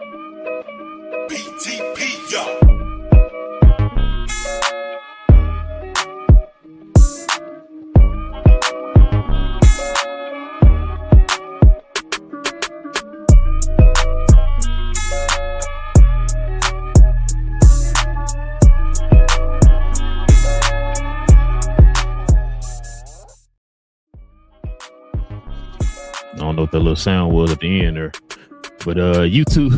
BTP, yo. I don't know what that little sound was at the end there. But YouTube,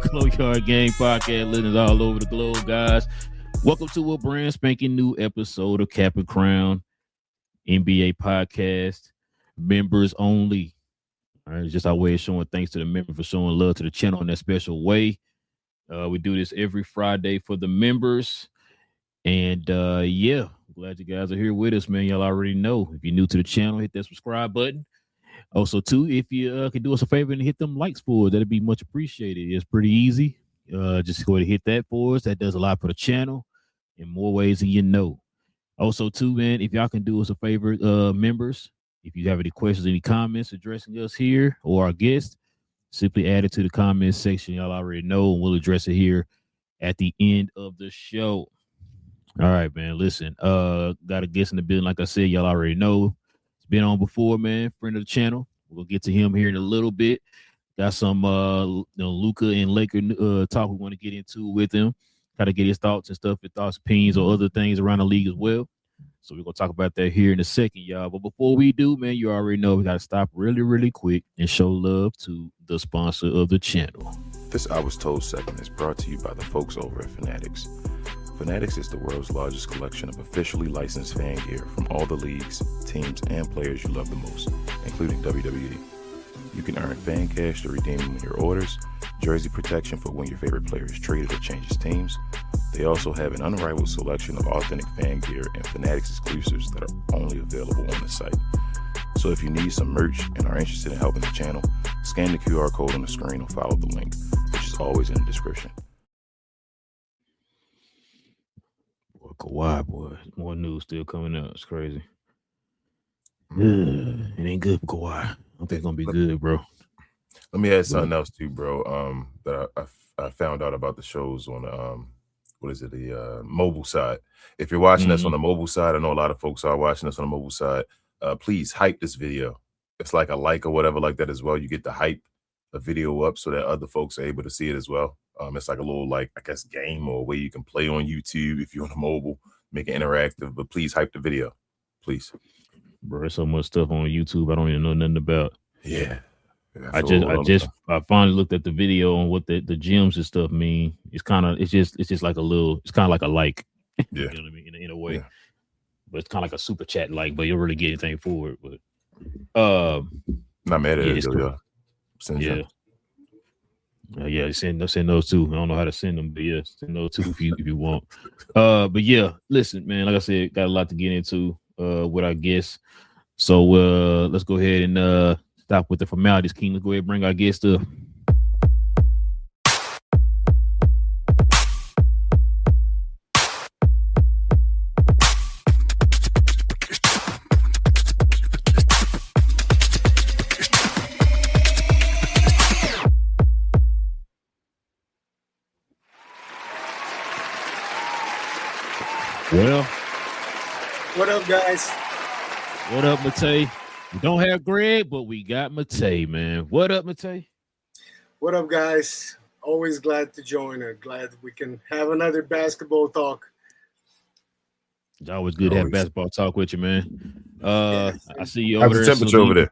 Glow Yard Gang Podcast, listeners all over the globe, guys. Welcome to a brand spanking new episode of Cap and Crown NBA Podcast. Members only. All right, it's just our way of showing thanks to the members for showing love to the channel in that special way. We do this every Friday for the members. And yeah, glad you guys are here with us, man. Y'all already know. If you're new to the channel, hit that subscribe button. Also, too, if you could do us a favor and hit them likes for us, that'd be much appreciated. It's pretty easy. Just go ahead and hit that for us. That does a lot for the channel in more ways than you know. Also, too, man, if y'all can do us a favor, members, if you have any questions, any comments addressing us here or our guests, simply add it to the comments section. Y'all already know, and we'll address it here at the end of the show. All right, man. Listen, got a guest in the building. Like I said, y'all already know. Been on before, man. Friend of the channel. We'll get to him here in a little bit. Got some Luka and Laker talk we want to get into with him. Try to get his thoughts and stuff, his thoughts, opinions, or other things around the league as well. So we're gonna talk about that here in a second, y'all. But before we do, man, you already know we gotta stop really, really quick and show love to the sponsor of the channel. This I Was Told segment is brought to you by the folks over at Fanatics. Fanatics is the world's largest collection of officially licensed fan gear from all the leagues, teams, and players you love the most, including WWE. You can earn fan cash to redeem when your orders, jersey protection for when your favorite player is traded or changes teams. They also have an unrivaled selection of authentic fan gear and Fanatics exclusives that are only available on the site. So if you need some merch and are interested in helping the channel, scan the QR code on the screen or follow the link, which is always in the description. Kawhi, boy, more news still coming up. It's crazy. It ain't good for Kawhi. I don't think it's gonna be good, bro. Let me add something else too, bro. That I found out about the shows on the mobile side. If you're watching us on the mobile side, I know a lot of folks are watching us on the mobile side. Please hype this video. It's like a like or whatever like that as well. You get to hype a video up so that other folks are able to see it as well. It's like a little, like, I guess, game or way you can play on YouTube if you're on a mobile, make it interactive. But please hype the video, please. Bro, there's so much stuff on YouTube I don't even know nothing about. Yeah. I finally looked at the video on what the gems and stuff mean. It's just like a little. It's kind of like a like. Yeah. You know what I mean? In a way. Yeah. But it's kind of like a super chat like, but you don't really get anything for it. But not mad at it. Yeah. Yeah, send those too. I don't know how to send them, but yeah, send those too if you want. But yeah, listen, man. Like I said, got a lot to get into with our guests. So let's go ahead and stop with the formalities, King. Let's go ahead and bring our guest up. Well, what up, guys? What up, Matei? We don't have Greg, but we got Matei, man. What up, Matei? What up, guys? Always glad to join. Glad we can have another basketball talk. It's always good to have basketball talk with you, man. I see you over there. How's the temperature over there?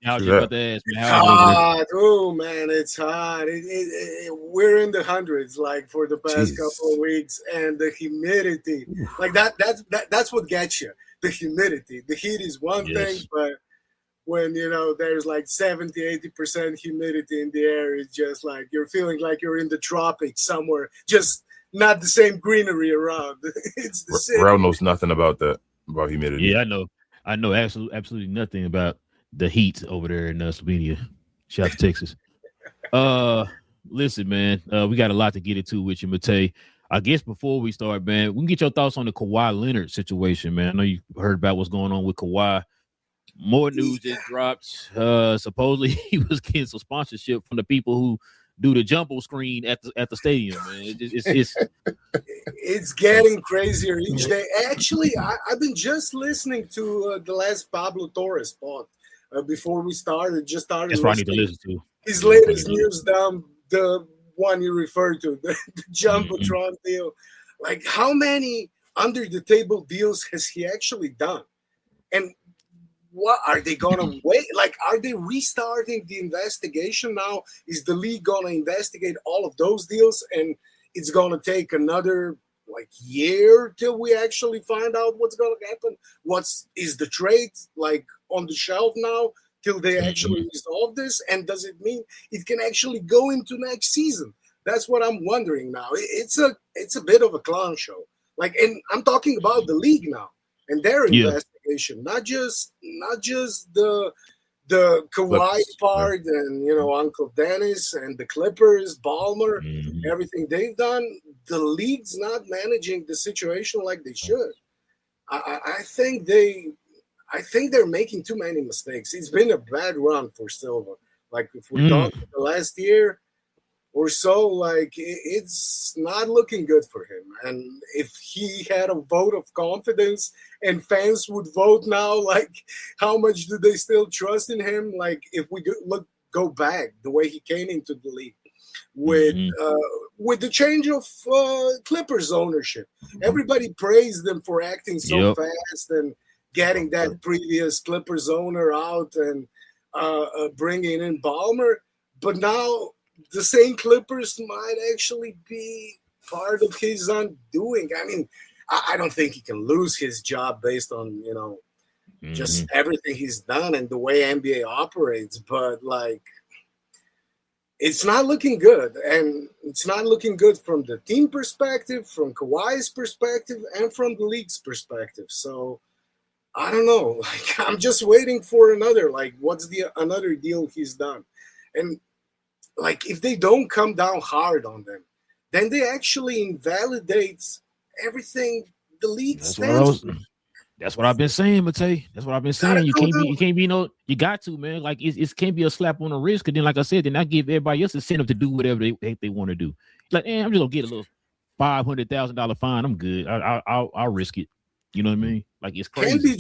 I was just about to ask, man. Hot. Oh, man, it's hot. We're in the hundreds, like, for the past couple of weeks, and the humidity, like that's what gets you. The humidity. The heat is one thing, but when, there's like 70-80% humidity in the air, it's just like you're feeling like you're in the tropics somewhere, just not the same greenery around. It's the same. Rao knows nothing about humidity. Yeah, I know absolutely nothing about the heat over there in Slovenia. Shout out to Texas. Listen, man, we got a lot to get into with you, Matei. I guess before we start, man, we can get your thoughts on the Kawhi Leonard situation, man. I know you heard about what's going on with Kawhi. More news just dropped. Supposedly he was getting some sponsorship from the people who do the jumbo screen at the stadium, man. It's getting crazier each day. Actually, I've been just listening to the last Pablo Torres pod before we started. Just started. That's what I need to listen to. His latest news down, the one you referred to, the Jumbotron deal. Like, how many under the table deals has he actually done? And what are they gonna wait? Like, are they restarting the investigation now? Is the league gonna investigate all of those deals, and it's gonna take another like year till we actually find out what's gonna happen? Is the trade like on the shelf now till they actually resolve this? And does it mean it can actually go into next season? That's what I'm wondering now. It's a bit of a clown show. Like, and I'm talking about the league now and their investigation, not just the Kawhi part and Uncle Dennis and the Clippers, Ballmer, everything they've done. The league's not managing the situation like they should. I think they're making too many mistakes. It's been a bad run for Silva. Like, if we're talking the last year or so, like, it's not looking good for him. And if he had a vote of confidence and fans would vote now, like, how much do they still trust in him? Like, if we go back the way he came into the league with the change of Clippers ownership, everybody praised them for acting so fast and getting that previous Clippers owner out and bringing in Ballmer. But now the same Clippers might actually be part of his undoing. I mean, I don't think he can lose his job based on, just everything he's done and the way NBA operates. But, like, it's not looking good. And it's not looking good from the team perspective, from Kawhi's perspective, and from the league's perspective. So, I don't know. Like, I'm just waiting for another. Like, what's another deal he's done? And, like, if they don't come down hard on them, then they actually invalidate everything the league stands for. That's what I've been saying, Matei. That's what I've been saying. You got to, man. Like, it can't be a slap on the wrist. Because then, like I said, then I give everybody else incentive to do whatever they want to do. Like, I'm just gonna get a little $500,000 fine. I'm good. I'll risk it. You know what I mean? Like, it's crazy. Can be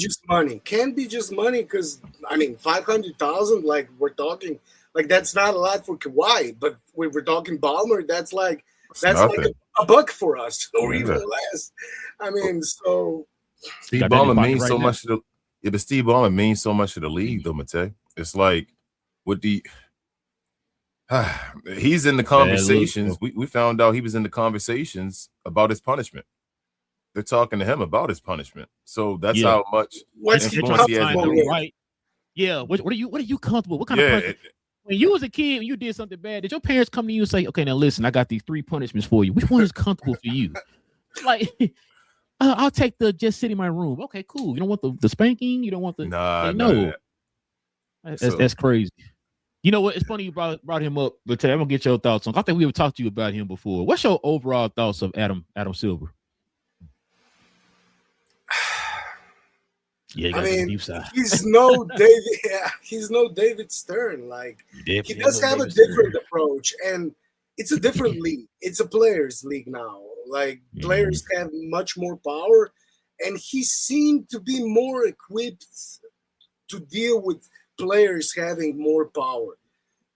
just money. Because I mean, 500,000. Like, we're talking. Like, that's not a lot for Kawhi, but when we're talking Ballmer, that's like a buck for us, or even less. I mean, so Steve Ballmer means so much to but Steve Ballmer means so much to the league, though, Matei. It's like with the he's in the conversations. We found out he was in the conversations about his punishment. They're talking to him about his punishment. So that's how much influence he has. Right? Yeah. What are you comfortable? What kind of punishment? When you was a kid and you did something bad, did your parents come to you and say, okay, now listen, I got these 3 punishments for you. Which one is comfortable for you? Like, I'll take the just sit in my room. Okay, cool. You don't want the spanking? You don't want the... No. That's crazy. You know what? It's funny you brought him up, but I'm going to get your thoughts on... I think we ever talked to you about him before. What's your overall thoughts of Adam Silver? Yeah, I mean, he's no David. Yeah, he's no David Stern. Like, he does have a different approach, and it's a different league. It's a players' league now. Like, players have much more power, and he seemed to be more equipped to deal with players having more power.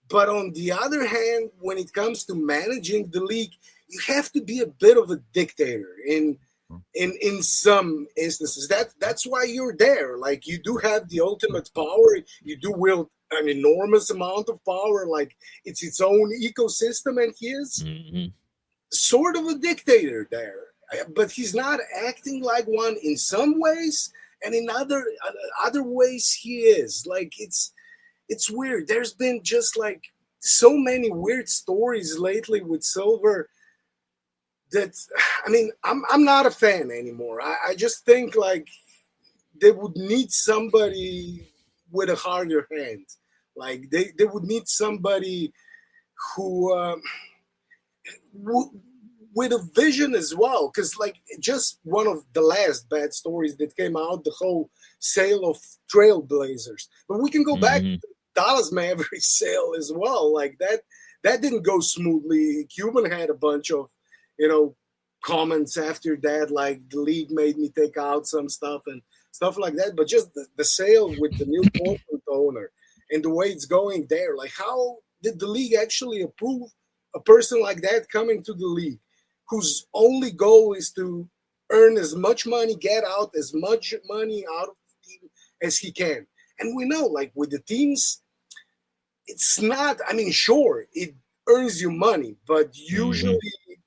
But on the other hand, when it comes to managing the league, you have to be a bit of a dictator in some instances. That's why you're there. Like, you do have the ultimate power. You do wield an enormous amount of power. Like, it's its own ecosystem, and he is sort of a dictator there. But he's not acting like one in some ways, and in other ways he is. Like, it's weird. There's been just like so many weird stories lately with Silver. That, I mean, I'm not a fan anymore. I just think, like, they would need somebody with a harder hand. Like, they would need somebody who with a vision as well. Because, like, just one of the last bad stories that came out, the whole sale of Trailblazers. But we can go back to the Dallas Mavericks sale as well. Like, that didn't go smoothly. Cuban had a bunch of, comments after that, like the league made me take out some stuff and stuff like that. But just the sale with the new corporate owner and the way it's going there, like how did the league actually approve a person like that coming to the league, whose only goal is to earn as much money, get out as much money out of the team as he can? And we know, like with the teams, it's not, sure, it earns you money, but usually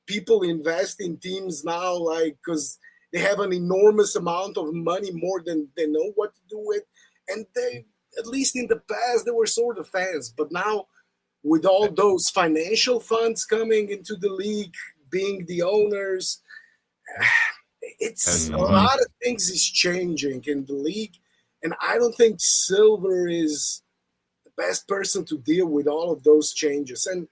people invest in teams now, like, because they have an enormous amount of money, more than they know what to do with. And they, at least in the past, they were sort of fans. But now, with all those financial funds coming into the league, being the owners, it's a lot of things is changing in the league. And I don't think Silver is the best person to deal with all of those changes. And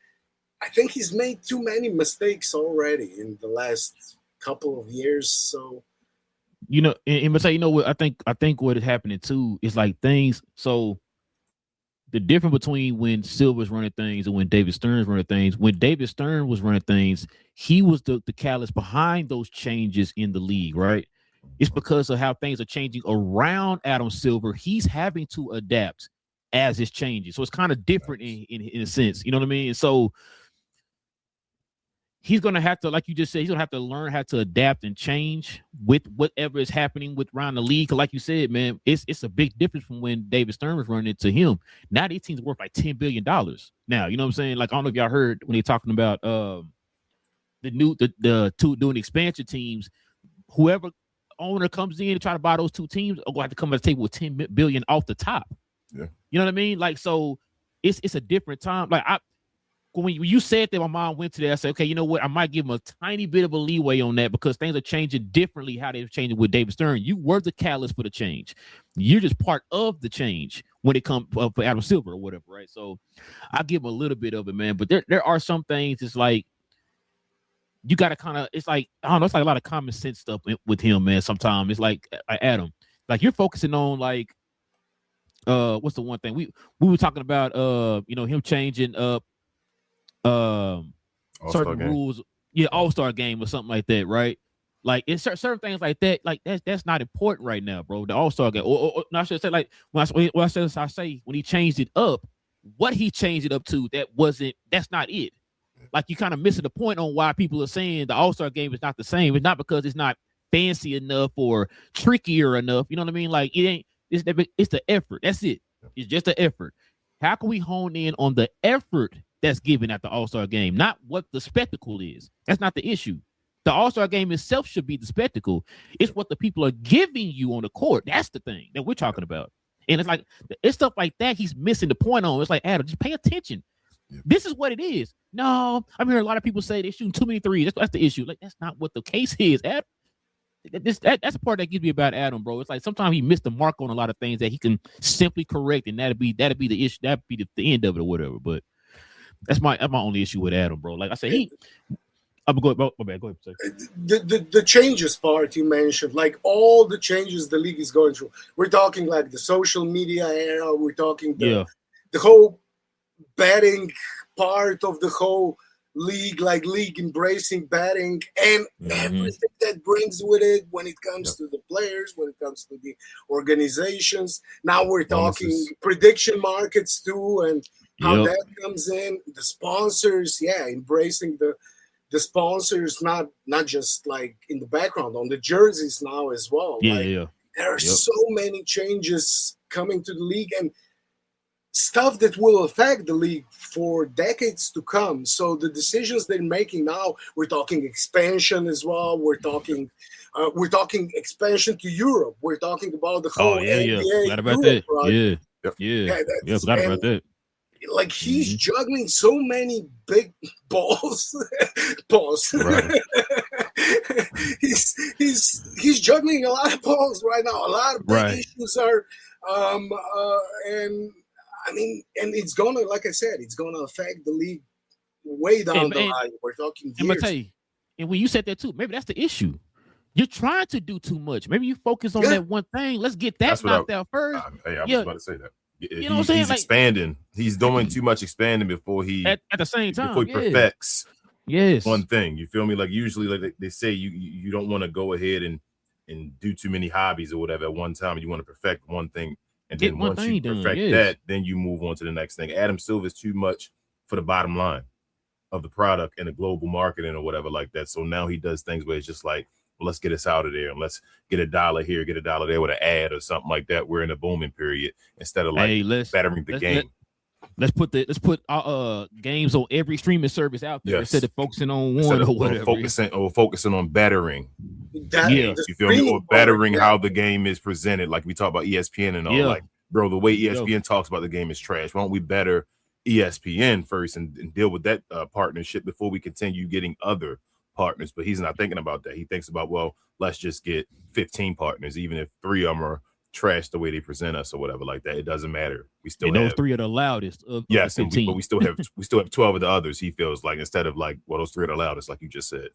I think he's made too many mistakes already in the last couple of years. So, and say, what I think what is happening too is like things. So the difference between when Silver's running things and when David Stern's running things, when David Stern was running things, he was the catalyst behind those changes in the league, right? It's because of how things are changing around Adam Silver. He's having to adapt as it's changing. So it's kind of different in a sense. You know what I mean? And so he's going to have to, like you just said, he's going to have to learn how to adapt and change with whatever is happening with around the league. Like you said, man, it's a big difference from when David Stern was running it to him. Now these teams worth like $10 billion. Now, you know what I'm saying? Like, I don't know if y'all heard when they're talking about the two doing expansion teams, whoever owner comes in to try to buy those two teams are going to have to come to the table with $10 billion off the top. Yeah. You know what I mean? Like, so it's a different time. Like, when you said that, my mom went to that, I said, okay, you know what? I might give him a tiny bit of a leeway on that because things are changing differently how they're changing with David Stern. You were the catalyst for the change. You're just part of the change when it comes for Adam Silver or whatever, right? So I'll give him a little bit of it, man. But there are some things, it's like, you got to kind of, it's like, I don't know, it's like a lot of common sense stuff with him, man. Sometimes it's like Adam, like you're focusing on like, what's the one thing we were talking about, him changing up, certain rules, all-star game or something like that, right? Like it's certain things like that, like that's not important right now, bro. The all-star game, or I should say, like when I say when he changed it up, what he changed it up to, that's not it. Like you kind of missing the point on why people are saying the all-star game is not the same. It's not because it's not fancy enough or trickier enough. You know what I mean? Like it ain't. It's the effort. That's it. It's just the effort. How can we hone in on the effort that's given at the All-Star game, not what the spectacle is? That's not the issue. The All-Star game itself should be the spectacle. It's what the people are giving you on the court. That's the thing that we're talking about. And it's like, it's stuff like that he's missing the point on. It's like, Adam, just pay attention. Yeah. This is what it is. No, I'm hearing a lot of people say they're shooting too many threes. That's the issue. Like, that's not what the case is, Adam. That's the part that gives me about Adam, bro. It's like sometimes he missed the mark on a lot of things that he can simply correct, and that'd be the issue. That'd be the end of it or whatever. But that's my only issue with Adam, bro. Like I said, I'm going. My bad. Go ahead. The changes part you mentioned, like all the changes the league is going through. We're talking like the social media era. We're talking the whole betting part of the whole league, like league embracing betting and everything that brings with it when it comes to the players, when it comes to the organizations. Now we're talking prediction markets too, and how that comes in. The sponsors, embracing the sponsors, not just like in the background, on the jerseys now as well. There are so many changes coming to the league and stuff that will affect the league for decades to come. So the decisions they're making now, we're talking expansion as well. We're talking expansion to Europe. We're talking about the whole NBA. Forgot about Europe, that. right? Forgot about that. Like he's juggling so many big balls. Right. he's juggling a lot of balls right now. A lot of big issues are, and it's gonna, like I said, it's gonna affect the league way down the line. We're talking years. I'm gonna tell you, and when you said that too, maybe that's the issue. You're trying to do too much. Maybe you focus on that one thing. Let's get that knocked out first. I was about to say that. You know what I'm saying? He's expanding. He's doing too much expanding before he at the same time before he perfects yes one thing. You feel me? Like usually, like they say, you don't want to go ahead and do too many hobbies or whatever at one time. You want to perfect one thing, and then once you perfect that, then you move on to the next thing. Adam Silver is too much for the bottom line of the product and the global marketing or whatever like that. So now he does things where it's just like, well, let's get us out of there and let's get $1 here, get $1 there with an ad or something like that. We're in a booming period instead of bettering the game. Let's put games on every streaming service out there instead of focusing on one or whatever. Focusing on bettering. You feel me? Or bettering how the game is presented. Like we talk about ESPN and all. Like, bro, the way ESPN talks about the game is trash. Why don't we better ESPN first and deal with that partnership before we continue getting other partners? But he's not thinking about that. He thinks about, well, let's just get 15 partners, even if 3 of them are trash the way they present us or whatever like that. It doesn't matter. We still have, those 3 are the loudest of but we still have 12 of the others. He feels like, instead of like, well, those 3 are the loudest, like you just said.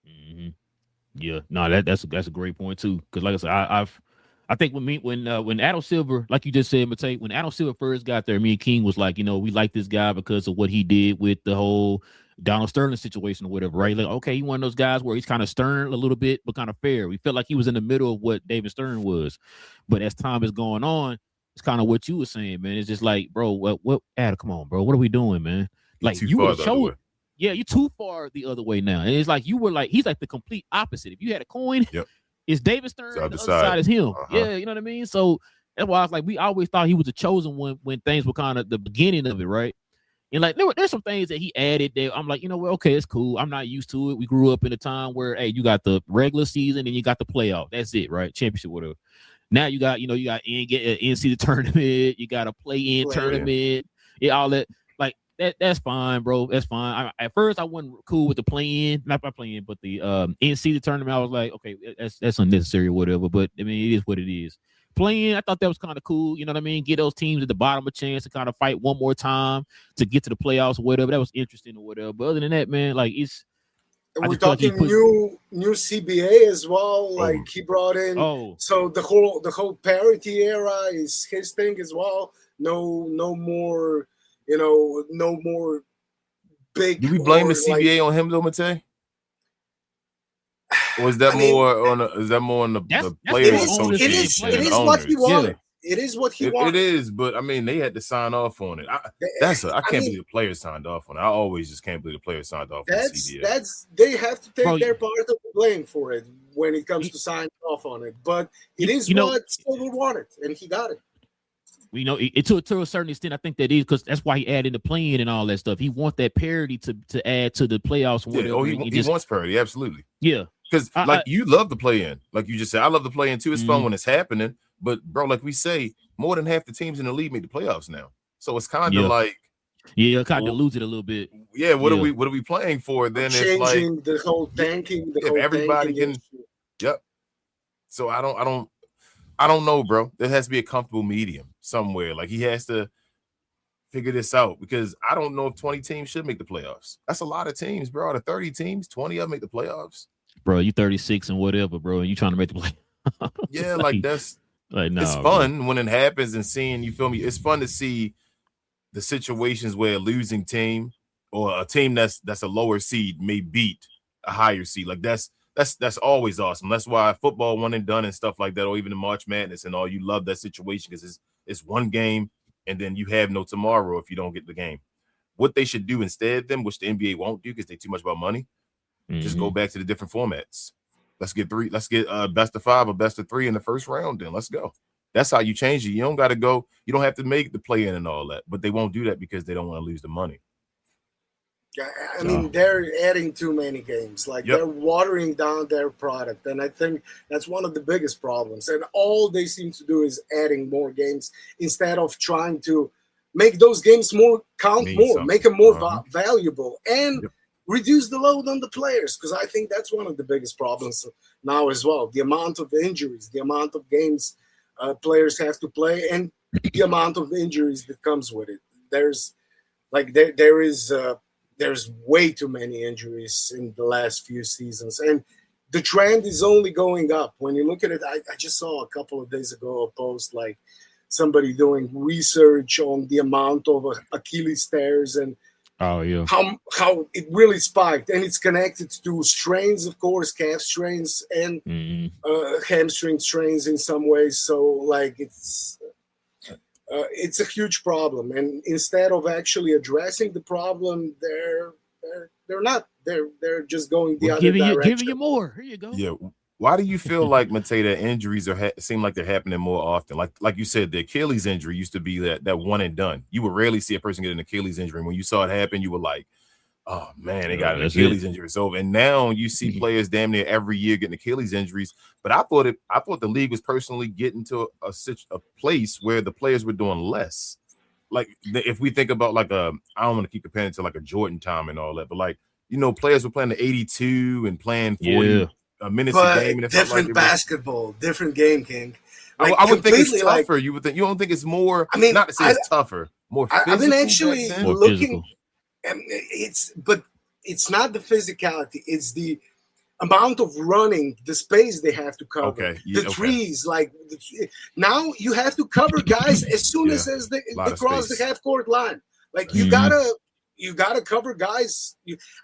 Mm-hmm. Yeah, no, that's a great point too. Because like I said, I think when Adam Silver, like you just said, Matei, when Adam Silver first got there, me and King was like, we like this guy because of what he did with the whole Donald Sterling situation or whatever, right? Like, okay, he one of those guys where he's kind of stern a little bit, but kind of fair. We felt like he was in the middle of what David Stern was. But as time is going on, it's kind of what you were saying, man. It's just like, bro, what Adam, come on, bro. What are we doing, man? Like, you were showing. Yeah, you're too far the other way now. And it's like you were like, he's like the complete opposite. If you had a coin, it's David Stern, the other side is him. Yeah, you know what I mean? So that's why I was like, we always thought he was the chosen one when things were kind of the beginning of it, right? And like there's some things that he added that I'm like, okay, it's cool. I'm not used to it. We grew up in a time where, hey, you got the regular season and you got the playoff. That's it, right? Championship, whatever. Now you got, NCAA tournament, you got a play-in tournament, all that. Like that's fine, bro. That's fine. At first, I wasn't cool with the play-in, not by play-in, but the NCAA tournament. I was like, okay, that's unnecessary or whatever. But I mean, it is what it is. Playing, I thought that was kind of cool. You know what I mean? Get those teams at the bottom a chance to kind of fight one more time to get to the playoffs or whatever. That was interesting or whatever. But other than that, man, like we're talking new CBA as well. Like he brought in. So the whole parity era is his thing as well. No more. No more big. Do we blame the CBA on him though, Matei? Or is that more on the players association? It is what he wanted. It is what he wanted. It is, but I mean, they had to sign off on it. I can't believe the players signed off on it. I always just can't believe the players signed off on CBA. They have to take their part of the blame for it when it comes to signing off on it. But it is what Silver wanted, and he got it. It to a certain extent, I think that is because that's why he added the play-in and all that stuff. He wants that parity to add to the playoffs. He wants parity, absolutely. Yeah. Because you love the play-in. Like you just said, I love the play-in too. It's fun when it's happening. But, bro, like we say, more than half the teams in the league make the playoffs now. So it's kind of like... Yeah, kind of lose it a little bit. Yeah, what are we playing for? Then changing it's like... the whole tanking. Everybody can... Yep. So I don't know, bro. There has to be a comfortable medium somewhere. Like he has to figure this out because I don't know if 20 teams should make the playoffs. That's a lot of teams, bro. Out of 30 teams, 20 of them make the playoffs. Bro, you 36 and whatever, bro, and you trying to make the play. Yeah, like that's like it's fun when it happens and seeing, you feel me? It's fun to see the situations where a losing team or a team that's a lower seed may beat a higher seed. Like that's always awesome. That's why football one and done and stuff like that, or even the March Madness and all. You love that situation because it's one game and then you have no tomorrow if you don't get the game. What they should do instead, then, which the NBA won't do because they too much about money, just go back to the different formats. Let's get best of 5 or best of 3 in the first round. Then let's go. That's how you change it. You don't got to go. You don't have to make the play in and all that, but they won't do that because they don't want to lose the money. I mean, they're adding too many games. Like they're watering down their product, and I think that's one of the biggest problems. And all they seem to do is adding more games instead of trying to make those games make them more valuable, and reduce the load on the players. Because I think that's one of the biggest problems now as well. The amount of injuries, the amount of games players have to play, and the amount of injuries that comes with it. There's way too many injuries in the last few seasons, and the trend is only going up. When you look at it, I just saw a couple of days ago a post like somebody doing research on the amount of Achilles tears and Oh yeah. how it really spiked, and it's connected to strains, of course, calf strains and hamstring strains in some ways. So like it's a huge problem, and instead of actually addressing the problem, they're not. They're just going the other direction. Giving you more. Here you go. Yeah. Why do you feel like, Matei, that injuries seem like they're happening more often? Like you said, the Achilles injury used to be that one and done. You would rarely see a person get an Achilles injury. When you saw it happen, you were like, oh man, they got an Achilles injury. It's over. And now you see players damn near every year getting Achilles injuries. But I thought the league was personally getting to a place where the players were doing less. Like if we think about I don't want to keep comparing it to like a Jordan time and all that, but like, you know, players were playing the 82 and playing 40 minutes a game. And different basketball, different game, King. Like, I would think it's tougher. You would think, you don't think it's more? I mean, not to say it's tougher, more physical. I've been actually looking, and it's not the physicality. It's the amount of running, the space they have to cover. Okay. Trees, like now you have to cover guys as soon as they cross the half court line. Like you gotta cover guys.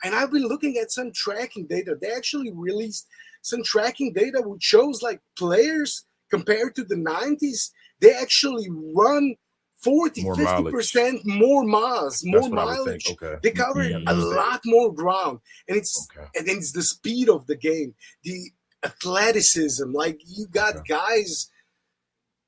And I've been looking at some tracking data. They actually released some tracking data which shows like players compared to the 90s, they actually run 50% more miles, more mileage. Okay. They cover a lot more ground. And it's the speed of the game, the athleticism. Like you got guys.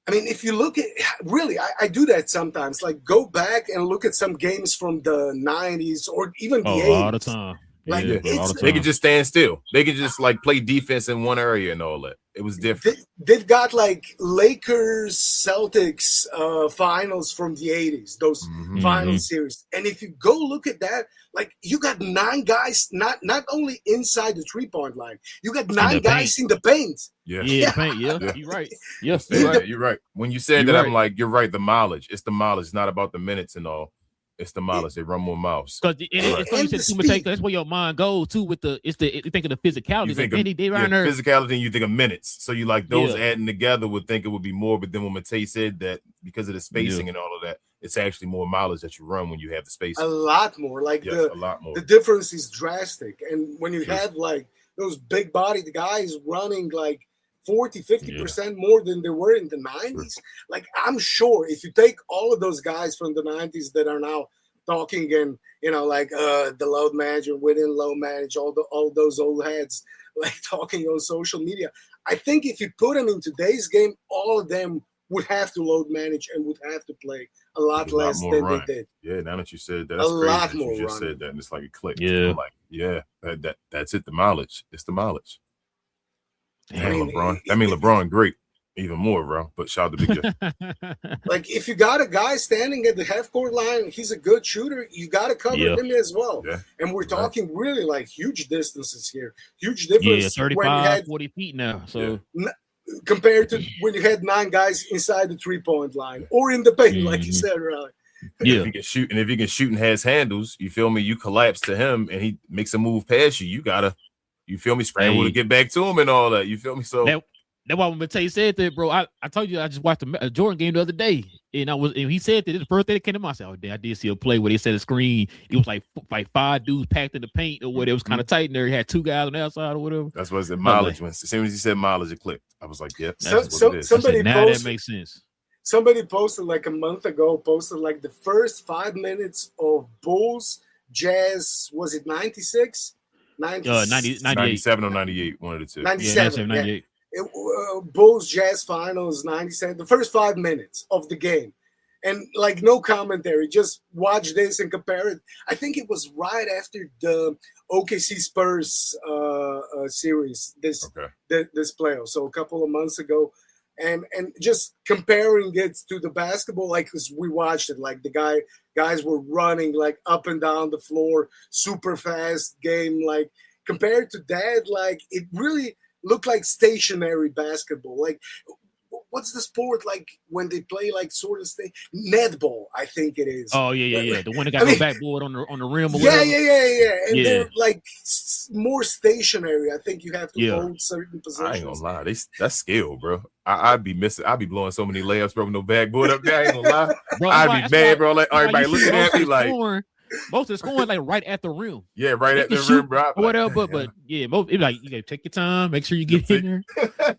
I mean, if you look at really, I do that sometimes. Like go back and look at some games from the 90s or even the 80s. All the time. Like they could just stand still. They could just like play defense in one area and all that. It was different. They've got like Lakers Celtics finals from the 80s, those final series. And if you go look at that, like you got 9 guys, not only inside the 3-point line, you got 9 guys in the paint. Paint. You're right. Yes, you're right. When you said that, I'm like, you're right. The mileage. It's the mileage. It's not about the minutes and all. It's the mileage. They run more miles. Because it's funny you said too, that's where your mind goes too. You think of the physicality. You think of physicality, and you think of minutes. So you like those adding together would think it would be more. But then when Matei said that because of the spacing and all of that, it's actually more mileage that you run when you have the spacing. A lot more. Like a lot more. The difference is drastic. And when you have like those big bodied guys running like 40-50% more than they were in the 90s. Like I'm sure if you take all of those guys from the 90s that are now talking and like the load manager within load manage, all those old heads like talking on social media, I think if you put them in today's game, all of them would have to load manage and would have to play a lot less than they did. Yeah, now that you said that, that's a crazy lot that more you just running. said that, and it's like it clicked. Yeah, that's it. The mileage. It's the mileage. Damn, LeBron, great, even more, bro. But shout out to Big J. Like if you got a guy standing at the half court line, he's a good shooter. You got to cover him as well. Yeah. And we're talking really like huge distances here, huge difference. 35, 40 feet now. So compared to when you had 9 guys inside the 3-point line or in the paint, like you said, Riley. Yeah, if he can shoot and has handles, you feel me? You collapse to him and he makes a move past you. You gotta. You feel me? Scramble to get back to him and all that. You feel me? So that's why when Matei said that, bro. I told you I just watched a Jordan game the other day, and he said that the first thing that came to mind. I said, "Oh, damn, I did see a play where they set a screen. It was like 5 dudes packed in the paint, or whatever. It was kind of tight in there. He had 2 guys on the outside or whatever." That's what it said. Mileage. As soon as he said mileage, it clicked. I was like, "Yep." That makes sense. Somebody posted like a month ago. Like the first 5 minutes of Bulls Jazz. Was it 96? 97 or 98, one of the two. 97, 98. Bulls Jazz finals 97. The first 5 minutes of the game, and like no commentary, just watch this and compare it. I think it was right after the OKC Spurs series this playoff, so a couple of months ago, and just comparing it to the basketball, like because we watched it, like the guys were running like up and down the floor, super fast game. Like compared to that, like it really looked like stationary basketball. Like what's the sport like when they play like sort of netball? I think it is. Oh yeah. The one that got no backboard on the rim. Or yeah. And they're like more stationary. I think you have to hold certain positions. I ain't gonna lie, that's skill, bro. I'd be blowing so many layups, bro, with no backboard up there. I ain't gonna lie, bro, I'd be mad, bro. Like everybody looking at me like most of the scoring like right at the rim. Yeah, right at the rim, bro. Or whatever, but most like you gotta take your time, make sure you get in there.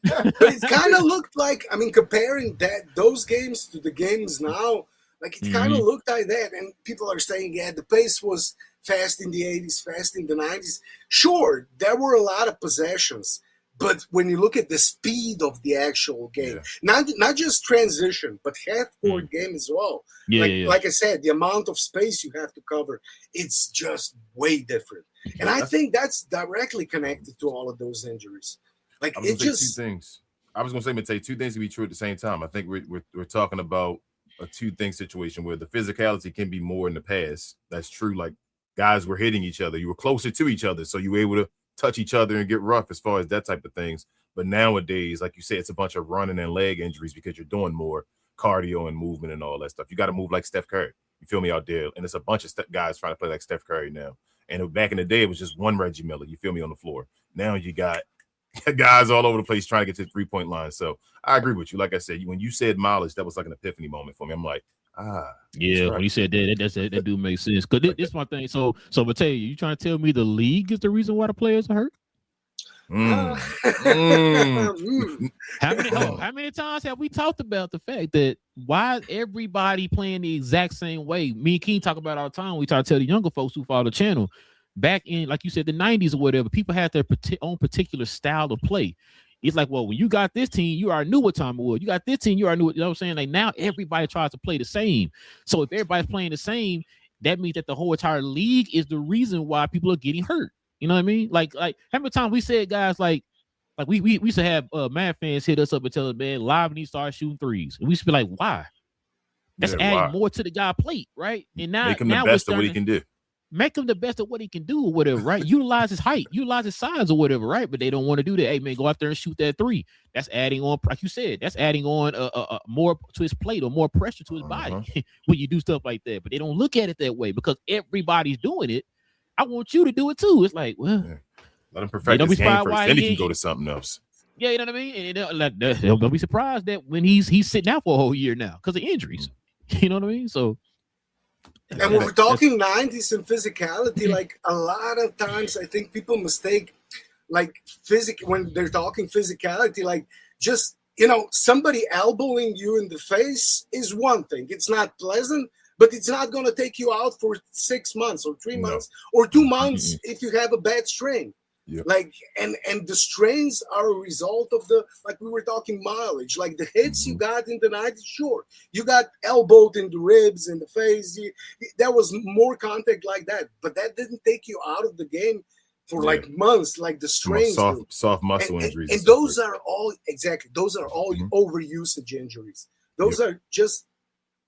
It kind of looked like, I mean, comparing those games to the games now, like it kind of looked like that. And people are saying, yeah, the pace was fast in the 80s, fast in the 90s. Sure, there were a lot of possessions, but when you look at the speed of the actual game, not just transition, but half-court game as well. Like I said, the amount of space you have to cover, it's just way different. And I think that's directly connected to all of those injuries. Like it just two things. I was gonna say, Matei, two things can be true at the same time. I think we're talking about a two-thing situation where the physicality can be more in the past. That's true. Like guys were hitting each other, you were closer to each other, so you were able to touch each other and get rough as far as that type of things. But nowadays, like you said, it's a bunch of running and leg injuries because you're doing more cardio and movement and all that stuff. You got to move like Steph Curry. You feel me out there? And it's a bunch of guys trying to play like Steph Curry now. And back in the day, it was just one Reggie Miller. You feel me on the floor. Now you got guys all over the place trying to get to the three-point line. So I agree with you. Like I said, when you said mileage, that was like an epiphany moment for me. I'm like, yeah, right. When you said that do make sense. Because this is my thing. So Matei, you trying to tell me the league is the reason why the players are hurt? How many times have we talked about the fact that why everybody playing the exact same way? Me and King talk about all the time. We try to tell the younger folks who follow the channel. Back in, like you said, the 90s or whatever, people had their own particular style of play. It's like, well, when you got this team, you already knew what time it was. You got this team, you already knew what, you know what I'm saying? Like now everybody tries to play the same. So if everybody's playing the same, that means that the whole entire league is the reason why people are getting hurt. You know what I mean? Like how many times we said, guys, like we used to have Mad fans hit us up and tell us, man, live and he started shooting threes. And we used to be like, why? That's adding more to the guy plate, right? And now make him the best of what he can do. Make him the best of what he can do or whatever, right? Utilize his height, utilize his size or whatever, right? But they don't want to do that. Hey, man, go out there and shoot that three. That's adding on, like you said, that's adding on more to his plate or more pressure to his body when you do stuff like that. But they don't look at it that way because everybody's doing it. I want you to do it too. It's like, well, let him perfect his game first, then he can go to something else. Yeah, you know what I mean? And don't be surprised that when he's sitting out for a whole year now because of injuries. You know what I mean? So. And when we're talking 90s and physicality, like a lot of times I think people mistake like when they're talking physicality, like just, somebody elbowing you in the face is one thing. It's not pleasant, but it's not going to take you out for 6 months or 3 months or 2 months if you have a bad strain. Yep. Like and the strains are a result of like we were talking mileage, like the hits you got in the 90s. Sure, you got elbowed in the ribs, in the face. There was more contact like that, but that didn't take you out of the game for like months. Like the strains, soft muscle injuries, and those are all overusage injuries. Those are just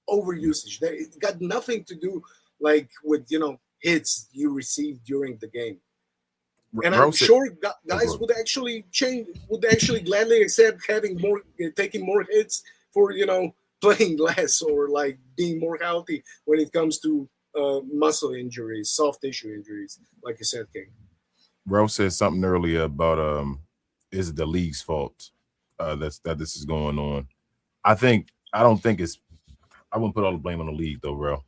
overusage. It got nothing to do like with hits you received during the game. And I'm sure guys would actually gladly accept taking more hits for, playing less or like being more healthy when it comes to muscle injuries, soft tissue injuries, like you said, King. Ralph said something earlier about is it the league's fault that this is going on? I wouldn't put all the blame on the league though, Ralph.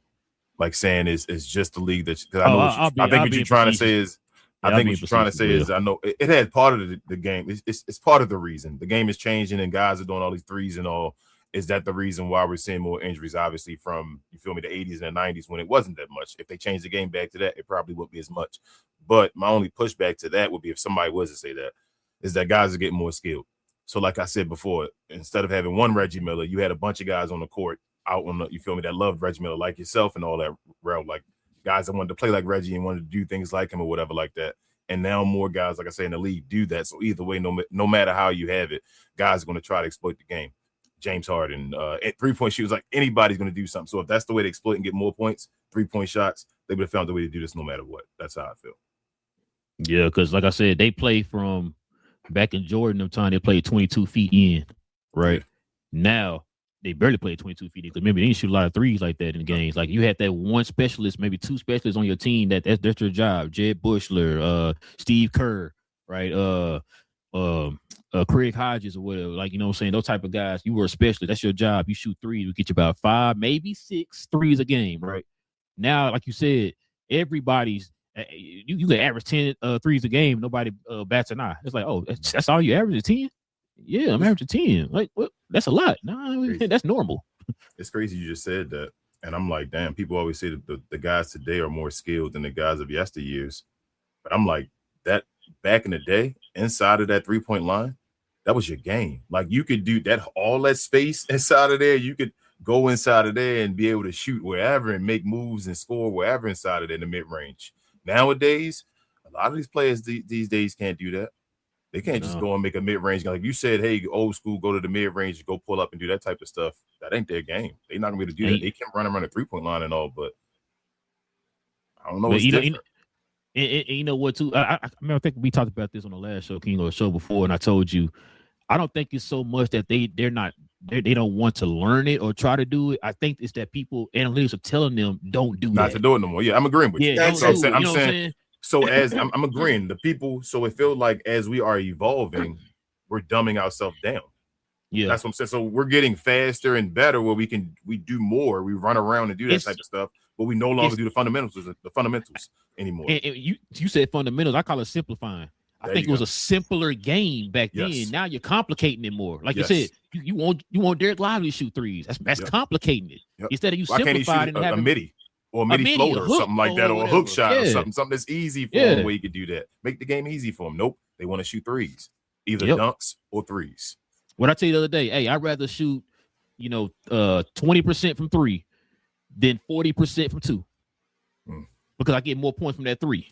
Like saying it's just the league that I think what you're trying to say is. I think what you're trying to say is I know it had part of the game. It's part of the reason. The game is changing and guys are doing all these threes and all. Is that the reason why we're seeing more injuries? Obviously from, you feel me, the 80s and the 90s when it wasn't that much. If they changed the game back to that, it probably wouldn't be as much. But my only pushback to that would be if somebody was to say that, is that guys are getting more skilled. So like I said before, instead of having one Reggie Miller, you had a bunch of guys on the court out on the, you feel me, that loved Reggie Miller like yourself and all that realm, like guys that wanted to play like Reggie and wanted to do things like him or whatever like that. And now more guys, like I say, in the league do that. So either way, no matter how you have it, guys are going to try to exploit the game. James Harden, at three-point shooters, like anybody's going to do something. So if that's the way to exploit and get more points, 3-point shots, they would have found the way to do this no matter what. That's how I feel. Yeah, because like I said, they play from back in Jordan time, they played 22 feet in, right? Yeah. Now they barely played 22 feet. Because remember, they didn't shoot a lot of threes like that in games. Like you had that one specialist, maybe two specialists on your team that's their job. Jed Bushler, Steve Kerr, right? Craig Hodges or whatever. Like, you know what I'm saying? Those type of guys, you were a specialist. That's your job. You shoot threes. We get you about 5, maybe 6 threes a game, right? Now, like you said, everybody's you can average 10 threes a game. Nobody bats an eye. It's like, oh, that's all you average, 10? Yeah, I'm averaging 10. Like, what? That's a lot. No, that's normal. It's crazy you just said that. And I'm like, damn, people always say that the guys today are more skilled than the guys of yesteryears. But I'm like, that back in the day, inside of that 3-point line, that was your game. Like, you could do that, all that space inside of there. You could go inside of there and be able to shoot wherever and make moves and score wherever inside of there in the mid-range. Nowadays, a lot of these players these days can't do that. They can't just go and make a mid-range. Like you said, hey, old school, go to the mid-range, go pull up and do that type of stuff. That ain't their game. They're not going to be able to do that. They can run around the 3-point line and all, but I don't know. It's different. And you know what, too? I think we talked about this on the last show, King, or show before, and I told you, I don't think it's so much that they don't want to learn it or try to do it. I think it's that analytics are telling them don't do not that. to do it no more. Yeah, I'm agreeing with you. That's what I'm saying. So as I'm agreeing, the people, so it feels like as we are evolving, we're dumbing ourselves down. Yeah, that's what I'm saying. So we're getting faster and better where we do more. We run around and do that type of stuff, but we no longer do the fundamentals anymore. And you said fundamentals. I call it simplifying. I think it was a simpler game back then. Now you're complicating it more. Like you said, you want Derek Lively to shoot threes. That's complicating it. Instead of you simplifying and having a midi or a midi floater or something like that, or a hook shot or something that's easy for them where you could do that. Make the game easy for them. Nope, they want to shoot threes, either dunks or threes. What I tell you the other day, hey, I'd rather shoot, 20% from 3 than 40% from 2, because I get more points from that 3.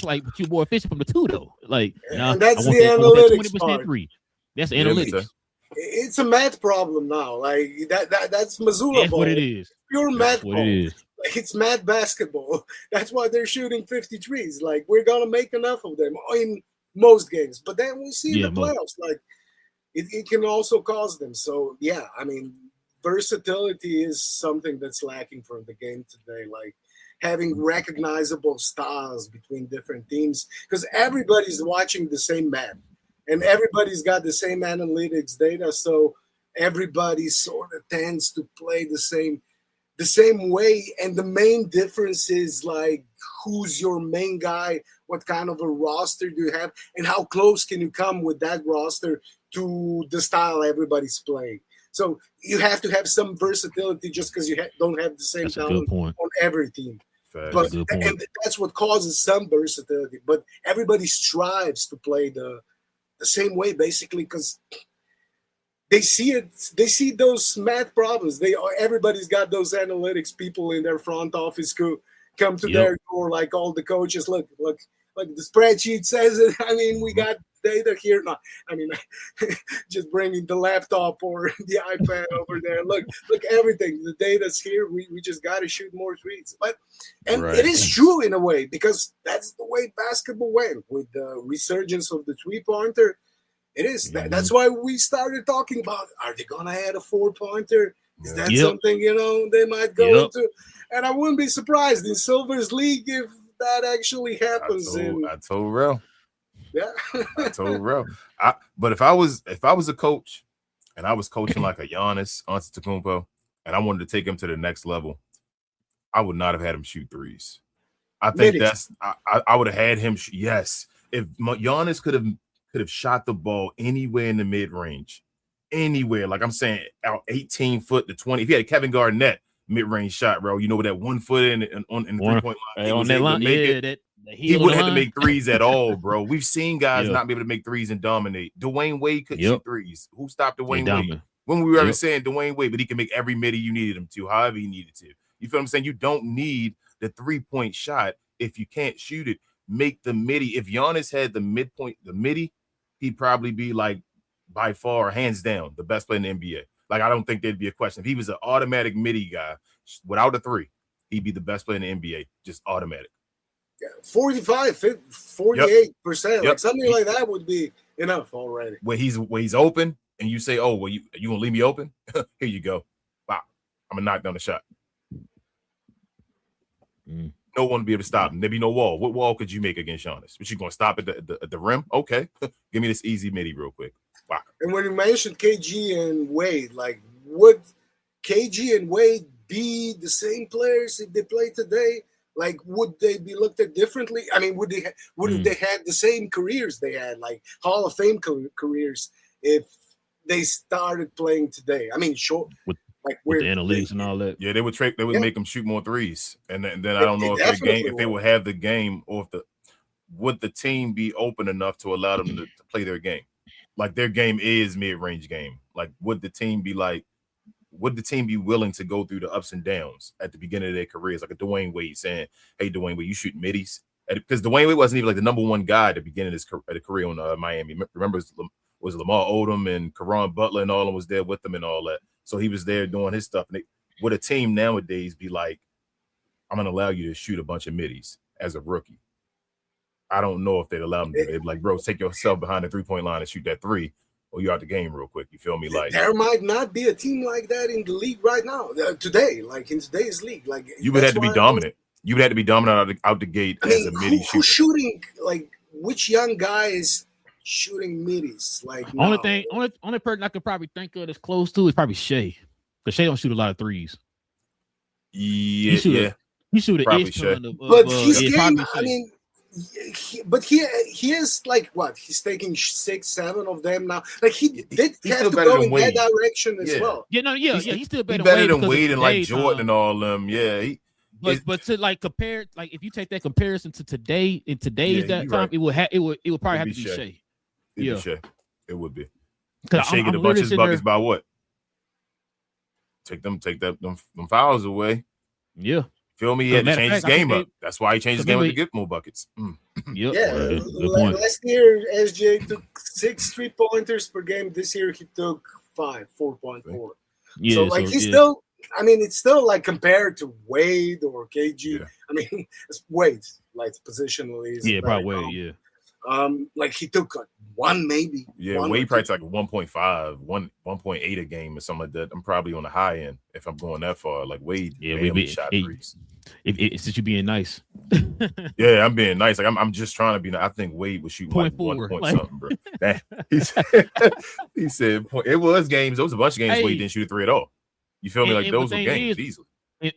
Like, but you're more efficient from the 2, though. Like, and that's the analytics 20% part. 3. That's analytics. It's a math problem now. Like that's Missoula ball. What it is. Pure math ball. It is. Like, it's math basketball. That's why they're shooting 53s. Like, we're gonna make enough of them in most games, but then we see in the playoffs, like it can also cause them. So yeah, I mean, versatility is something that's lacking from the game today. Like, having recognizable styles between different teams, because everybody's watching the same map and everybody's got the same analytics data. So everybody sort of tends to play the same way. And the main difference is, like, who's your main guy? What kind of a roster do you have? And how close can you come with that roster to the style everybody's playing? So you have to have some versatility just because you don't have the same talent on every team. But and that's what causes some versatility. But everybody strives to play the same way, basically, because they see it. They see those math problems. Everybody's got those analytics people in their front office who come to their door, like all the coaches. Look, the spreadsheet says it. I mean, we got data here. No, I mean, just bringing the laptop or the iPad over there. Look, everything. The data's here. We just got to shoot more threes. But it is true in a way, because that's the way basketball went with the resurgence of the 3-pointer. It is. That's why we started talking about, are they going to add a 4-pointer? Is that something, they might go into? And I wouldn't be surprised in Silver's League if that actually happens. I told Rel. Yeah. I told Rel. But if I was a coach and I was coaching like a Giannis Antetokounmpo and I wanted to take him to the next level, I would not have had him shoot threes. I think I would have had him. Yes. If Giannis could have shot the ball anywhere in the mid-range, anywhere. Like I'm saying, out 18 foot to 20. If he had a Kevin Garnett mid-range shot, bro, with that 1 foot in the 3-point line, on that line, he wouldn't have to make threes at all, bro. We've seen guys not be able to make threes and dominate. Dwayne Wade couldn't shoot threes. Who stopped Dwayne Wade? When we were ever saying Dwayne Wade, but he can make every midi you needed him to, however he needed to. You feel what I'm saying? You don't need the 3-point shot if you can't shoot it. Make the midi. If Giannis had the midi, he'd probably be, like, by far, hands down, the best player in the NBA. Like, I don't think there'd be a question. If he was an automatic midi guy without a 3, he'd be the best player in the NBA, just automatic. 45, 48%, like something like that would be enough already. When he's open and you say, "Oh, well, you gonna leave me open? Here you go. Wow, I'm gonna knock down the shot." No one will be able to stop him. There be no wall. What wall could you make against Giannis? But you gonna stop at the rim? Okay, give me this easy midi real quick. Wow. And when you mentioned KG and Wade, like, would KG and Wade be the same players if they play today? Like, would they be looked at differently? I mean, would they had the same careers they had, like Hall of Fame careers, if they started playing today? I mean, sure. With the analytics and all that. Yeah, they would make them shoot more threes, and then I don't know if they would have the game, or would the team be open enough to allow them to play their game? Like, their game is mid-range game. Like, would the team be willing to go through the ups and downs at the beginning of their careers? Like a Dwayne Wade saying, "Hey, Dwayne Wade, you shoot middies," because Dwayne Wade wasn't even like the number one guy at the beginning of his career on Miami. Remember, was Lamar Odom and Caron Butler and all of them was there with them and all that. So he was there doing his stuff. And would a team nowadays be like, "I'm going to allow you to shoot a bunch of middies as a rookie"? I don't know if they'd allow him to. They'd be like, "Bro, take yourself behind the 3-point line and shoot that three, or you're out the game real quick." You feel me? Like, there might not be a team like that in the league right now, today, like in today's league. Like, you would have to be dominant. You would have to be dominant out the gate as a midi shooter. Who's shooting? Like, which young guy is shooting middies? Like, only person I could probably think of that's close to is probably Shea, because Shea don't shoot a lot of threes. Yeah, he shoot an probably ish Shea. ton of. But his game, I mean. He is like what? He's taking 6-7 of them now. Like, he did have to go in that direction as well. He's still better than Wade and like Jordan and all them. Yeah, but to like compare, like if you take that comparison to today in today's time, right, it would probably have to be Shea. It would be. Because Shea get a bunch of his buckets by what? Take them fouls away. Yeah. Feel me? He had to change his game up. That's why he changed his game up to get more buckets. Yep. Yeah. Last year, SJ took 6 3-pointers per game. This year, he took 4.4. Yeah, so like he's still. I mean, it's still like compared to Wade or KG. Yeah. I mean, it's Wade, like positionally. Yeah, probably Wade. Yeah. Like he took like 1 maybe. Yeah, Wade probably like 1.5, 1.8 a game or something like that. I'm probably on the high end if I'm going that far. Like Wade, shot threes. Since you being nice. Yeah, I'm being nice. Like I'm just trying to be nice. I think Wade was shooting like 1 point something, bro. He said it was games. There was a bunch of games Wade didn't shoot a 3 at all. You feel me? Like those were games easily.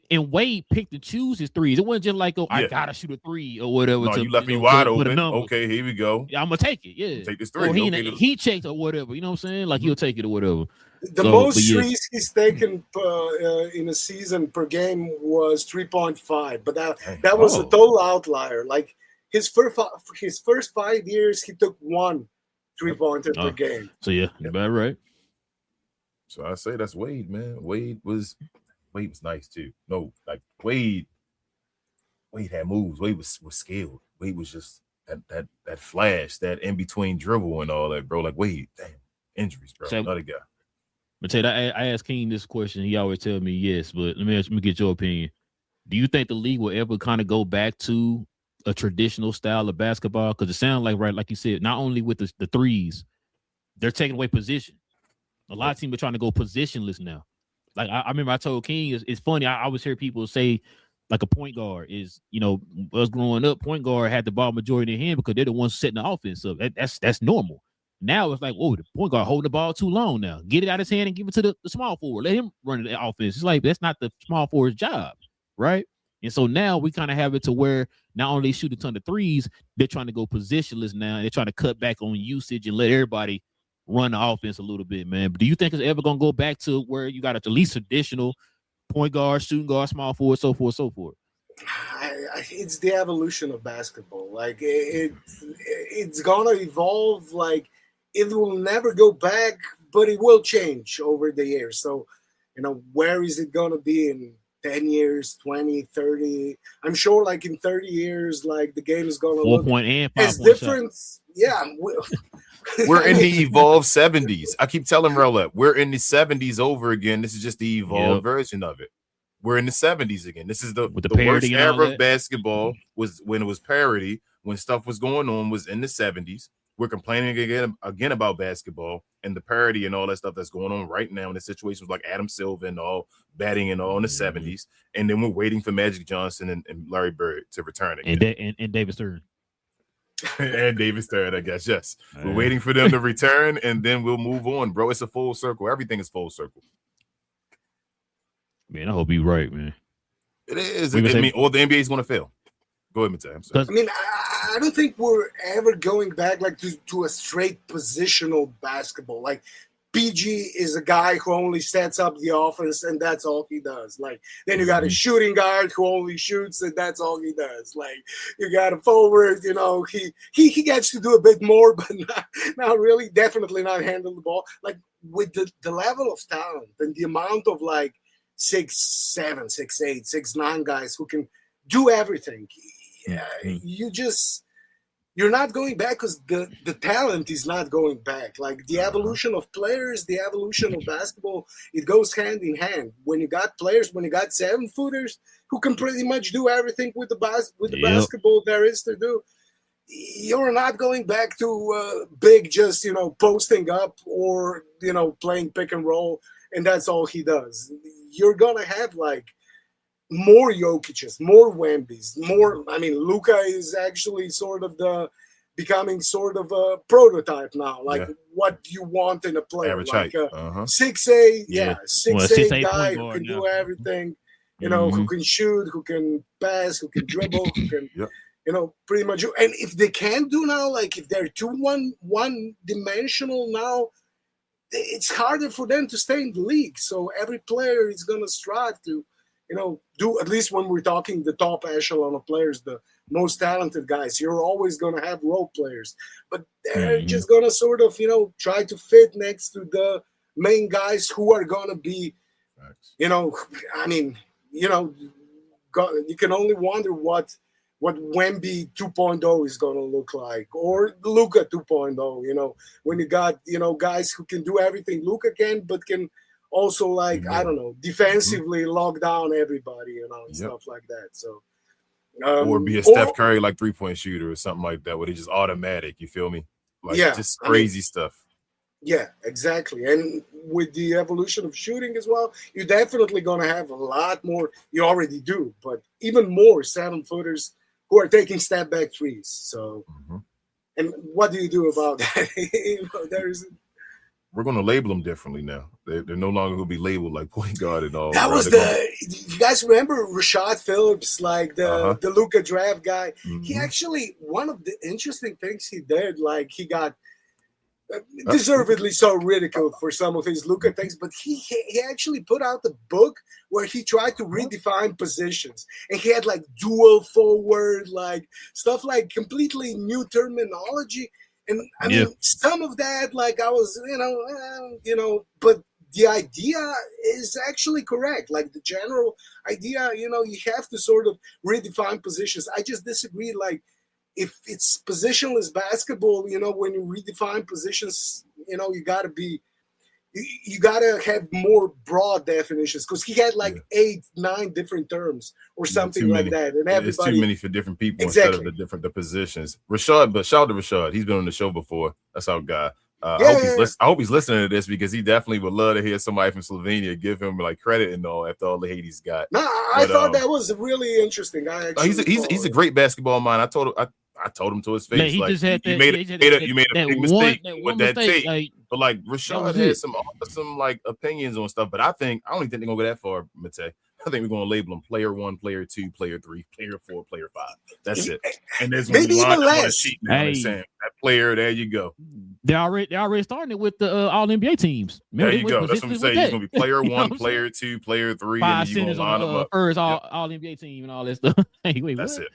And Wade picked and choose his threes. It wasn't just like, I gotta shoot a 3 or whatever. No, you left me wide open. Okay, here we go. Yeah, I'm gonna take it. Yeah, take this 3. Or he checked or whatever. You know what I'm saying? Like he'll take it or whatever. The most threes he's taken in a season per game was 3.5, but that was a total outlier. Like his first 5 years, he took 1 3-pointer per game. So you're about right. So I say that's Wade, man. Wade was nice too. No, like Wade had moves. Wade was skilled. Wade was just that flash, that in between dribble and all that, bro. Like Wade, damn, injuries, bro. So, another guy. But Tate, I asked King this question. He always tell me yes, but let me get your opinion. Do you think the league will ever kind of go back to a traditional style of basketball? Because it sounds like, right, like you said, not only with the threes, they're taking away position. A lot of teams are trying to go positionless now. Like I remember I told King, it's funny. I always hear people say, like a point guard is, us growing up, point guard had the ball majority in their hand because they're the ones setting the offense up. That's normal. Now it's like, the point guard holding the ball too long now. Get it out of his hand and give it to the small forward. Let him run the offense. It's like, that's not the small forward's job, right? And so now we kind of have it to where not only they shoot a ton of threes, they're trying to go positionless now. They're trying to cut back on usage and let everybody run the offense a little bit, man. But do you think it's ever going to go back to where you got at least traditional point guard, shooting guard, small forward, so forth, so forth? It's the evolution of basketball. Like it's going to evolve. Like it will never go back, but it will change over the years. So, where is it going to be in 10 years, 20, 30? I'm sure like in 30 years, like the game is going to look 4-point and 5-point different. Yeah. We're in the evolved 70s. I keep telling Rella, we're in the 70s over again. This is just the evolved version of it. We're in the 70s again. This is the worst era of basketball was when it was parity, when stuff was going on was in the 70s. we're complaining again about basketball and the parity and all that stuff that's going on right now in the situations like Adam Silver and all batting and all in the 70s. And then we're waiting for Magic Johnson and Larry Bird to return again. And David Stern. And David Stern, I guess. Yes. We're waiting for them to return, and then we'll move on, bro. It's a full circle. Everything is full circle. Man, I hope you're right, man. It is. I mean, all the NBA is going to fail. Go ahead, Matej. I mean, I don't think we're ever going back like to a straight positional basketball. Like PG is a guy who only sets up the offense and that's all he does. Like then you got a shooting guard who only shoots and that's all he does. Like you got a forward, you know, he gets to do a bit more, but not really, definitely not handle the ball. Like with the level of talent and the amount of like 6'7", 6'8", 6'9" guys who can do everything. You're not going back because the talent is not going back. Like the evolution of players, the evolution of basketball, it goes hand in hand. When you got players, when you got 7-footers who can pretty much do everything with the basketball there is to do, you're not going back to big just, you know, posting up or, you know, playing pick and roll, and that's all he does. You're going to have like more Jokic's, more Wembys, more. I mean, Luka is actually becoming sort of a prototype now. Like what you want in a player, average like height. 6'8", 6'8" guy who can do everything. You know, who can shoot, who can pass, who can dribble, who can, you know, pretty much. And if they can't do now, like if they're too one dimensional now, it's harder for them to stay in the league. So every player is gonna strive to, you know, do, at least when we're talking the top echelon of players, the most talented guys, you're always going to have role players, but they're just going to sort of, you know, try to fit next to the main guys who are going to be, you know, I mean, you know, you can only wonder what Wemby 2.0 is going to look like, or Luka 2.0, you know, when you got, you know, guys who can do everything Luka can, but can also, like, I don't know, defensively lock down everybody, you know, and stuff like that. So, or be a Steph Curry, like 3-point shooter or something like that, where it's just automatic. You feel me? Like, just crazy stuff. Yeah, exactly. And with the evolution of shooting as well, you're definitely going to have a lot more. You already do, but even more 7-footers who are taking step back threes. So, and what do you do about that? You know, we're going to label them differently now. They're no longer going to be labeled like point guard and all. That was you guys remember Rashad Phillips, like the Luka draft guy? He actually, one of the interesting things he did, like he got deservedly so ridiculed for some of his Luka things, but he actually put out the book where he tried to redefine positions, and he had like dual forward, like stuff like completely new terminology. And I mean, some of that, like I was, you know, but the idea is actually correct. Like the general idea, you know, you have to sort of redefine positions. I just disagree. Like if it's positionless basketball, you know, when you redefine positions, you know, you got to have more broad definitions, because he had like 8-9 different terms or something like that, and everybody, it's too many for different people instead of the positions. Rashad, but shout out to Rashad. He's been on the show before. That's our guy. I hope he's listening to this, because he definitely would love to hear somebody from Slovenia give him like credit and all after all the hate he's got. No, I thought that was really interesting. He's a great basketball mind. I told him to his face, he like, just had you made a big mistake with that tape. Like, but like Rashad had some like opinions on stuff. But I don't even think they're gonna go that far, Matej. I think we're gonna label them player 1, player 2, player 3, player 4, player 5. That's it. And there's maybe even less. Saying that player, there you go. They already starting it with the all NBA teams. Remember, there you go. That's what I'm saying. He's gonna be player 1, player 2, player 3, 5 and you're gonna line them up. First all NBA team and all that stuff. Wait, that's it.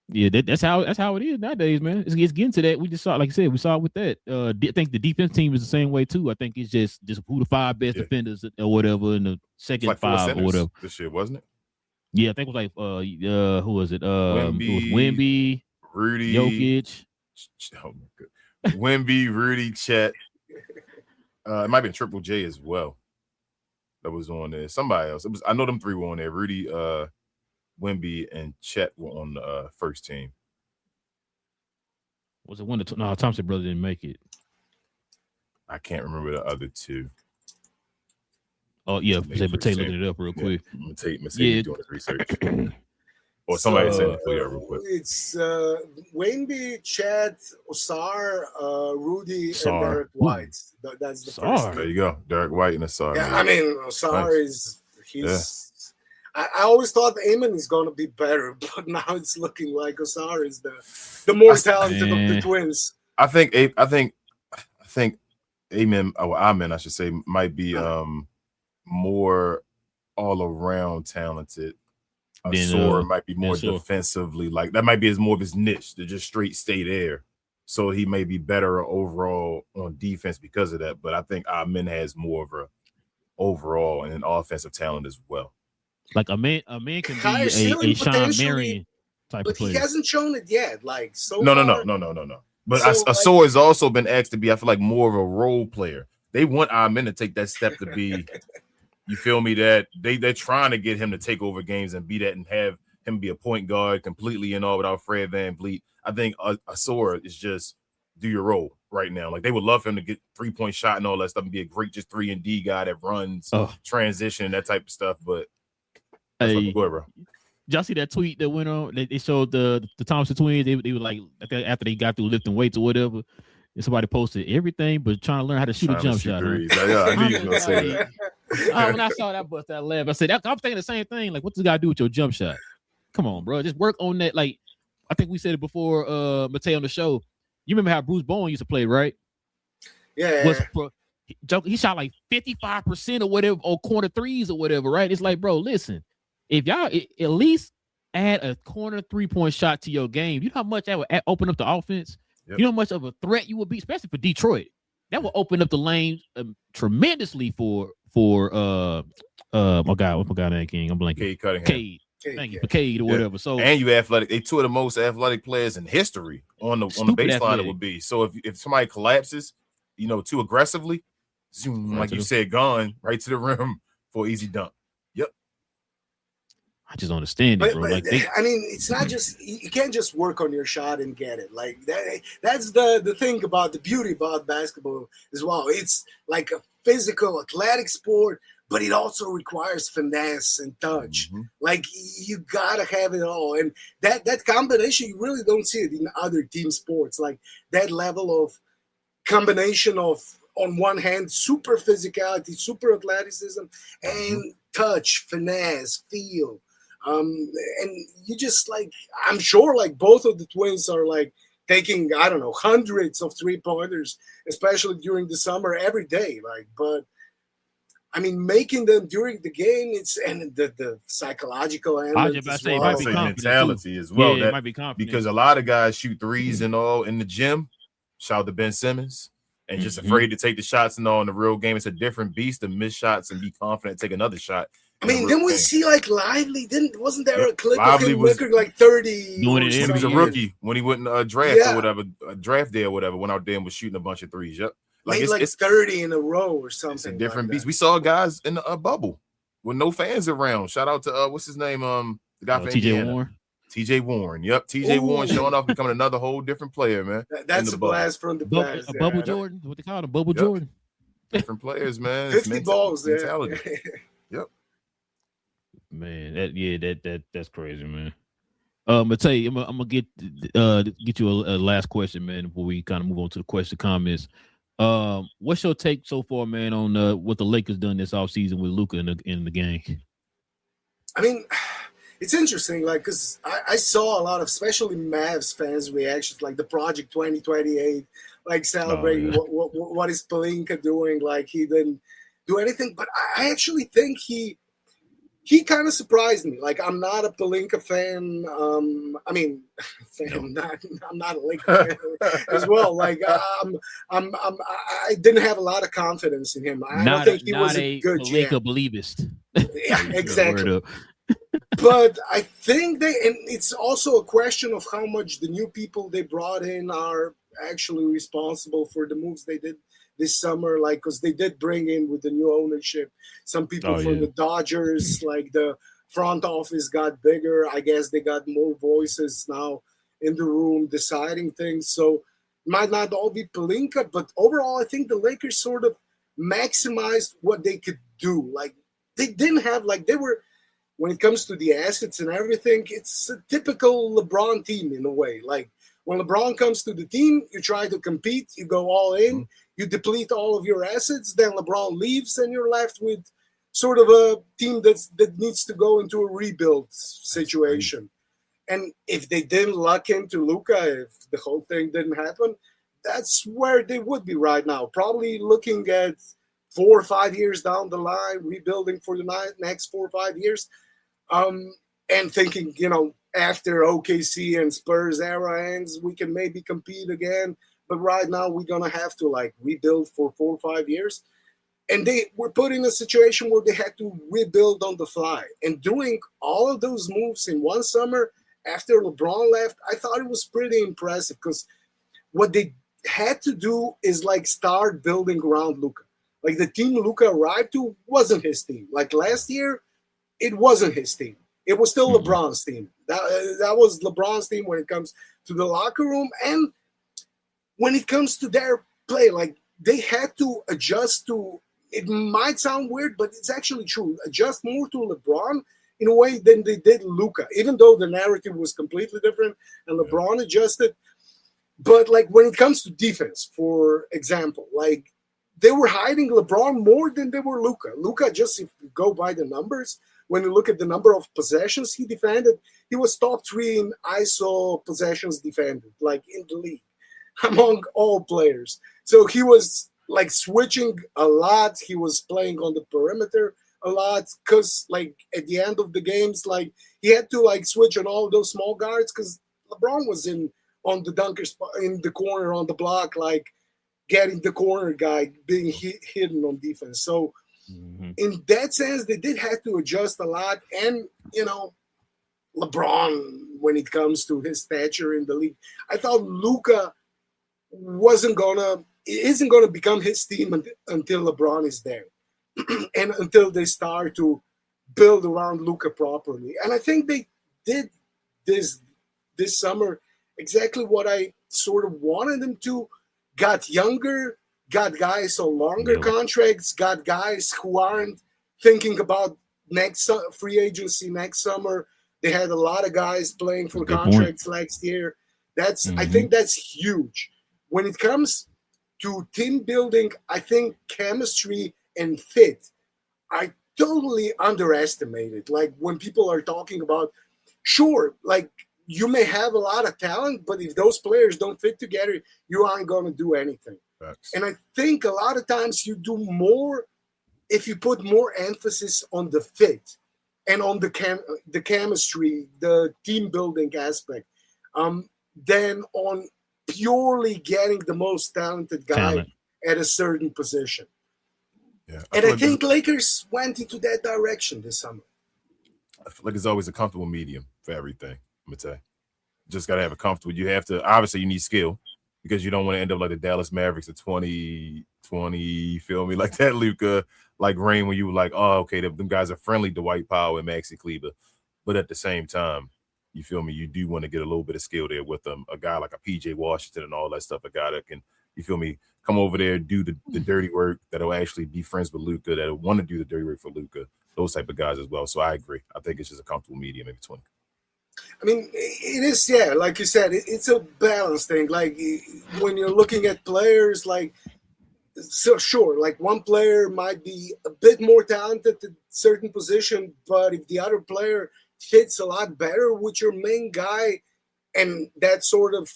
Yeah, that's how it is nowadays, man. It's getting to that. We just saw, like I said, we saw it with that. I think the defense team is the same way too. I think it's just who the 5 best defenders or whatever in the second like 5 or whatever. This year, wasn't it? Yeah, I think it was like who was it? It was Wemby, Rudy, Jokic. Oh my god, Wemby, Rudy, Chet. It might have been Triple J as well. That was on there. Somebody else. I know them 3 were on there. Rudy, Wemby, and Chet were on the first team. Was it one of no? Thompson brother didn't make it. I can't remember the other two. Oh yeah, Matei looking it up real quick. Matei doing his research. Or somebody said it for you real quick. It's Wemby, Chad, Osar, Rudy, Sarr. and Derek White. That's the Sarr. first. There you go, Derek White and Osar. Yeah, man. I mean, Osar Nice. he's. I always thought Amon is going to be better, but now it's looking like Osar is the more talented of the twins. I think Amen, or Amen, I should say, might be more all around talented. Osor might be more defensively, like that might be more of his niche to just straight stay there. So he may be better overall on defense because of that. But I think Amen has more of a overall and an offensive talent as well. Like a man can be a Sean Marion type of player. But he hasn't shown it yet. Like No. But Osor has also been asked to be, I feel like, more of a role player. They want Amen to take that step to be. You feel me? That they're trying to get him to take over games and be that and have him be a point guard completely and all without Fred VanVleet. I think Osor is just do your role right now. Like they would love him to get 3-point shot and all that stuff and be a great just 3-and-D guy that runs transition and that type of stuff. But go ahead, bro. Did y'all see that tweet that went on? They showed the Thompson twins. They were like after they got through lifting weights or whatever. And somebody posted everything, but trying to learn how to shoot a jump shot. Yeah, I knew you were gonna say that. When I saw that, bust that laugh. I said, I'm thinking the same thing. Like, what does God do with your jump shot? Come on, bro. Just work on that. Like, I think we said it before, Matei on the show. You remember how Bruce Bowen used to play, right? Yeah. He shot like 55% or whatever, or corner threes or whatever, right? It's like, bro, listen, if y'all at least add a corner 3-point shot to your game, you know how much that would open up the offense? Yep. You know how much of a threat you would be, especially for Detroit. That will open up the lane tremendously for my guy. What's my guy name? King. I'm blanking. Cade. Thank you for Cade or whatever. So and you athletic. They two of the most athletic players in history on the baseline. Athletic. It would be. So if somebody collapses, too aggressively, zoom, like you said, gone right to the rim for easy dunk. Yep. I just don't understand it, bro. It's not just you can't just work on your shot and get it. Like that's the thing about the beauty about basketball as well. It's like a physical, athletic sport, but it also requires finesse and touch. Mm-hmm. Like you gotta have it all, and that combination you really don't see it in other team sports. Like that level of combination of, on one hand, super physicality, super athleticism, and touch, finesse, feel. And you just I'm sure both of the twins are taking, I don't know, hundreds of 3-pointers, especially during the summer every day. But I mean, making them during the game, and the psychological element as well. Might be mentality as well. Yeah, it might be confident. Because a lot of guys shoot threes and all in the gym. Shout out to Ben Simmons. And just afraid to take the shots and all in the real game. It's a different beast to miss shots and be confident, take another shot. I mean, then we see Lively. Wasn't there a clip of him record 30? When he was a rookie, when he went draft or whatever, draft day or whatever, went out there and was shooting a bunch of threes. Yep. It's 30 in a row or something. It's a different beast. We saw guys in the bubble with no fans around. Shout out to what's his name? The guy from Indiana. Warren. TJ Warren. Yep. TJ Warren showing off, becoming another whole different player, man. That's a blast from the blast. Bubble Jordan. What they call him? Bubble Jordan. Different players, man. 50 balls there. Yep. Man, that's crazy, man. Matei, I'm gonna get you a last question, man, before we kind of move on to the question comments. What's your take so far, man, on what the Lakers done this offseason with Luka in the game? I mean, it's interesting, because I saw a lot of, especially Mavs fans' reactions, the Project 2028, celebrating what is Pelinka doing, he didn't do anything. But I actually think he kind of surprised me. I'm not a Pelinka fan. I'm not a Laker fan as well. I didn't have a lot of confidence in him. I don't think he was a good Pelinka believist. Yeah, exactly. But I think and it's also a question of how much the new people they brought in are actually responsible for the moves they did this summer, because they did bring in, with the new ownership, some people from the Dodgers, the front office got bigger. I guess they got more voices now in the room deciding things. So Might not all be Pelinka, but overall, I think the Lakers sort of maximized what they could do. Like, they didn't have, like, they were, when it comes to the assets and everything, it's a typical LeBron team in a way. Like, when LeBron comes to the team, you try to compete, you go all in, you deplete all of your assets, then LeBron leaves, and you're left with sort of a team that needs to go into a rebuild situation. And if they didn't luck into Luka, if the whole thing didn't happen, that's where they would be right now. Probably looking at 4 or 5 years down the line, rebuilding for the next 4 or 5 years, and thinking, after OKC and Spurs era ends, we can maybe compete again. But right now, we're going to have to, like, rebuild for 4 or 5 years. And they were put in a situation where they had to rebuild on the fly. And doing all of those moves in one summer after LeBron left, I thought it was pretty impressive, because what they had to do is, like, start building around Luka. Like, the team Luka arrived to wasn't his team. Like, last year, it wasn't his team. It was still LeBron's team. That was LeBron's team when it comes to the locker room. And when it comes to their play, like, they had to adjust to, it might sound weird, but it's actually true, adjust more to LeBron in a way than they did Luka, even though the narrative was completely different and LeBron adjusted. But, like, when it comes to defense, for example, like, they were hiding LeBron more than they were Luka. Luka, just if you go by the numbers, when you look at the number of possessions he defended, he was top 3 in ISO possessions defended, like, in the league, among all players. So he was, like, switching a lot. He was playing on the perimeter a lot, because, like, at the end of the games, like, he had to, like, switch on all those small guards, because LeBron was on the dunker spot, in the corner on the block, like, getting the corner guy being hidden on defense. So in that sense, they did have to adjust a lot. And, LeBron, when it comes to his stature in the league, I thought Luka isn't gonna become his team until LeBron is there, and until they start to build around Luka properly. And I think they did this summer exactly what I sort of wanted them to. Got younger, got guys on longer contracts, got guys who aren't thinking about next free agency next summer. They had a lot of guys playing for contracts next year. I think that's huge. When it comes to team building, I think chemistry and fit are totally underestimated. Like, when people are talking about, sure, like, you may have a lot of talent, but if those players don't fit together, you aren't going to do anything. Facts. And I think a lot of times you do more if you put more emphasis on the fit and on the chemistry, the team building aspect, than on purely getting the most talented guy at a certain position. Yeah, I think Lakers went into that direction this summer. I feel like it's always a comfortable medium for everything. I'm gonna tell you, just gotta have a comfortable. You have to, obviously, you need skill, because you don't want to end up like the Dallas Mavericks of 2020. You feel me? Like that Luka, like Rain, when you were like, oh, okay, them guys are friendly to Dwight Powell and Maxi Kleber, but at the same time, you feel me? You do want to get a little bit of skill there with them. A guy like a PJ Washington and all that stuff. A guy that can, you feel me, come over there, do the dirty work, that'll actually be friends with Luka, that'll want to do the dirty work for Luka. Those type of guys as well. So I agree. I think it's just a comfortable medium in between. I mean, it is, yeah, like you said, it's a balance thing. Like, when you're looking at players, like, so sure, like, one player might be a bit more talented at a certain position, but if the other player fits a lot better with your main guy, and that sort of,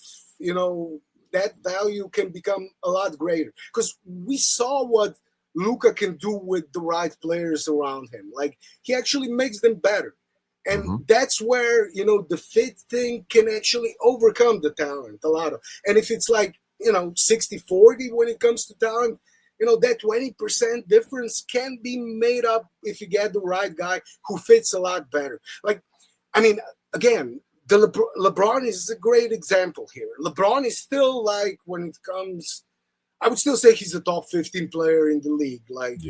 that value can become a lot greater. Because we saw what Luka can do with the right players around him. Like, he actually makes them better. And that's where, the fit thing can actually overcome the talent a lot of. And if it's like, 60-40 when it comes to talent, that 20% difference can be made up if you get the right guy who fits a lot better. Like, I mean, again, LeBron is a great example here. LeBron is still, like, when it comes, I would still say he's a top 15 player in the league. Like,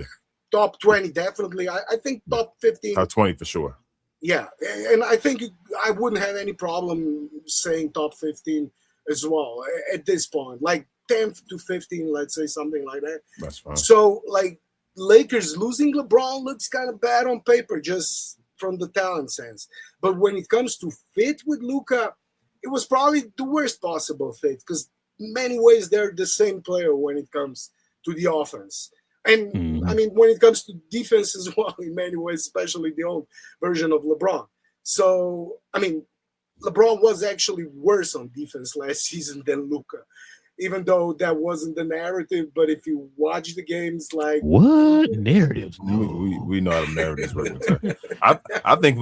top 20, definitely. I think top 15. Top 20 for sure. Yeah, and I think I wouldn't have any problem saying top 15 as well at this point, like 10 to 15, let's say, something like that. That's fine. So, like, Lakers losing LeBron looks kind of bad on paper, just from the talent sense. But when it comes to fit with Luka, it was probably the worst possible fit because in many ways they're the same player when it comes to the offense. And I mean, when it comes to defense as well, in many ways, especially the old version of LeBron. So, I mean, LeBron was actually worse on defense last season than Luka, even though that wasn't the narrative. But if you watch the games, like what narratives? We know how the narratives work. I think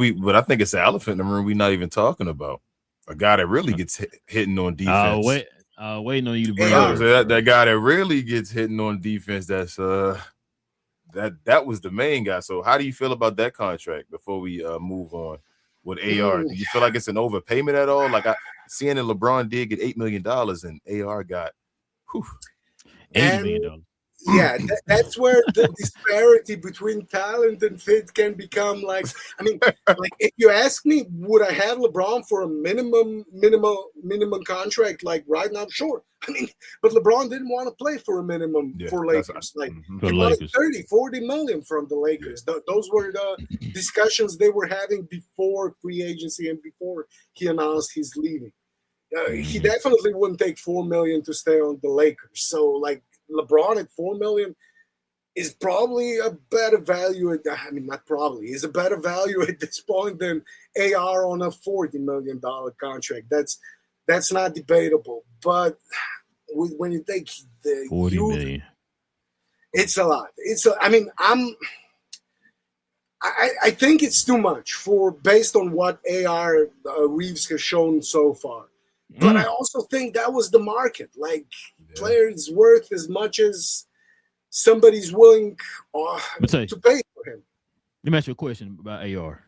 it's an elephant in the room we're not even talking about. A guy that really gets hitting on defense. Waiting on you to bring up. That guy that really gets hitting on defense. That's that was the main guy. So how do you feel about that contract before we move on with AR? Do you feel like it's an overpayment at all? Like seeing that LeBron did get $8 million and AR got $8 million. Yeah, that's where the disparity between talent and fit can become like. I mean, like if you ask me, would I have LeBron for a minimum contract like right now? Sure. I mean, but LeBron didn't want to play for a minimum for Lakers. Like he wanted 30, 40 million from the Lakers. Those were the discussions they were having before free agency and before he announced he's leaving. He definitely wouldn't take $4 million to stay on the Lakers. So like. LeBron at $4 million is probably a better value. Not probably, is a better value at this point than AR on a $40 million contract. That's not debatable. But when you take the $40 million, it's a lot. I think it's too much based on what AR Reeves has shown so far. But I also think that was the market. Like, player is worth as much as somebody's willing to pay for him. Let me ask you a question about AR.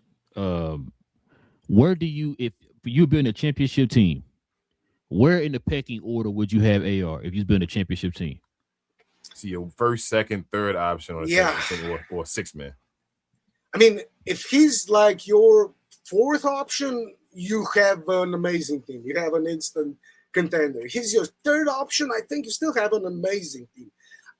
Where do you, if you've been a championship team, where in the pecking order would you have AR if you've been a championship team? See, your first, second, third option on or sixth man. I mean, if he's like your fourth option, you have an amazing team. You have an instant contender. He's your third option. I think you still have an amazing team.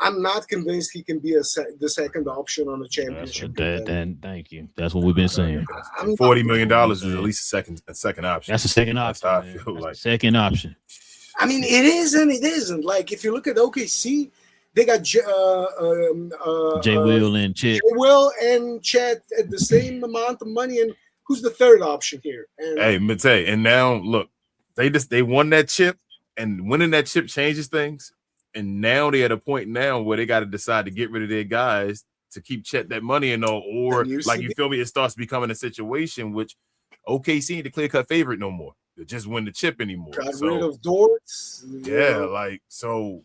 I'm not convinced he can be the second option on a championship. Thank you. That's what we've been saying. $40 million is at least a second option. That's a second option. That's how I feel like. Second option. I mean, it is and it isn't. Like if you look at OKC, they got J. Will and Chet. Will and Chet at the same amount of money. And who's the third option here? Hey, Mate, and now look. They won that chip, and winning that chip changes things. And now they're at a point now where they got to decide to get rid of their guys to keep Chet that money and all, or like you feel me, it starts becoming a situation which OKC ain't the clear-cut favorite no more. They just win the chip anymore. Got rid of Dortz. Like so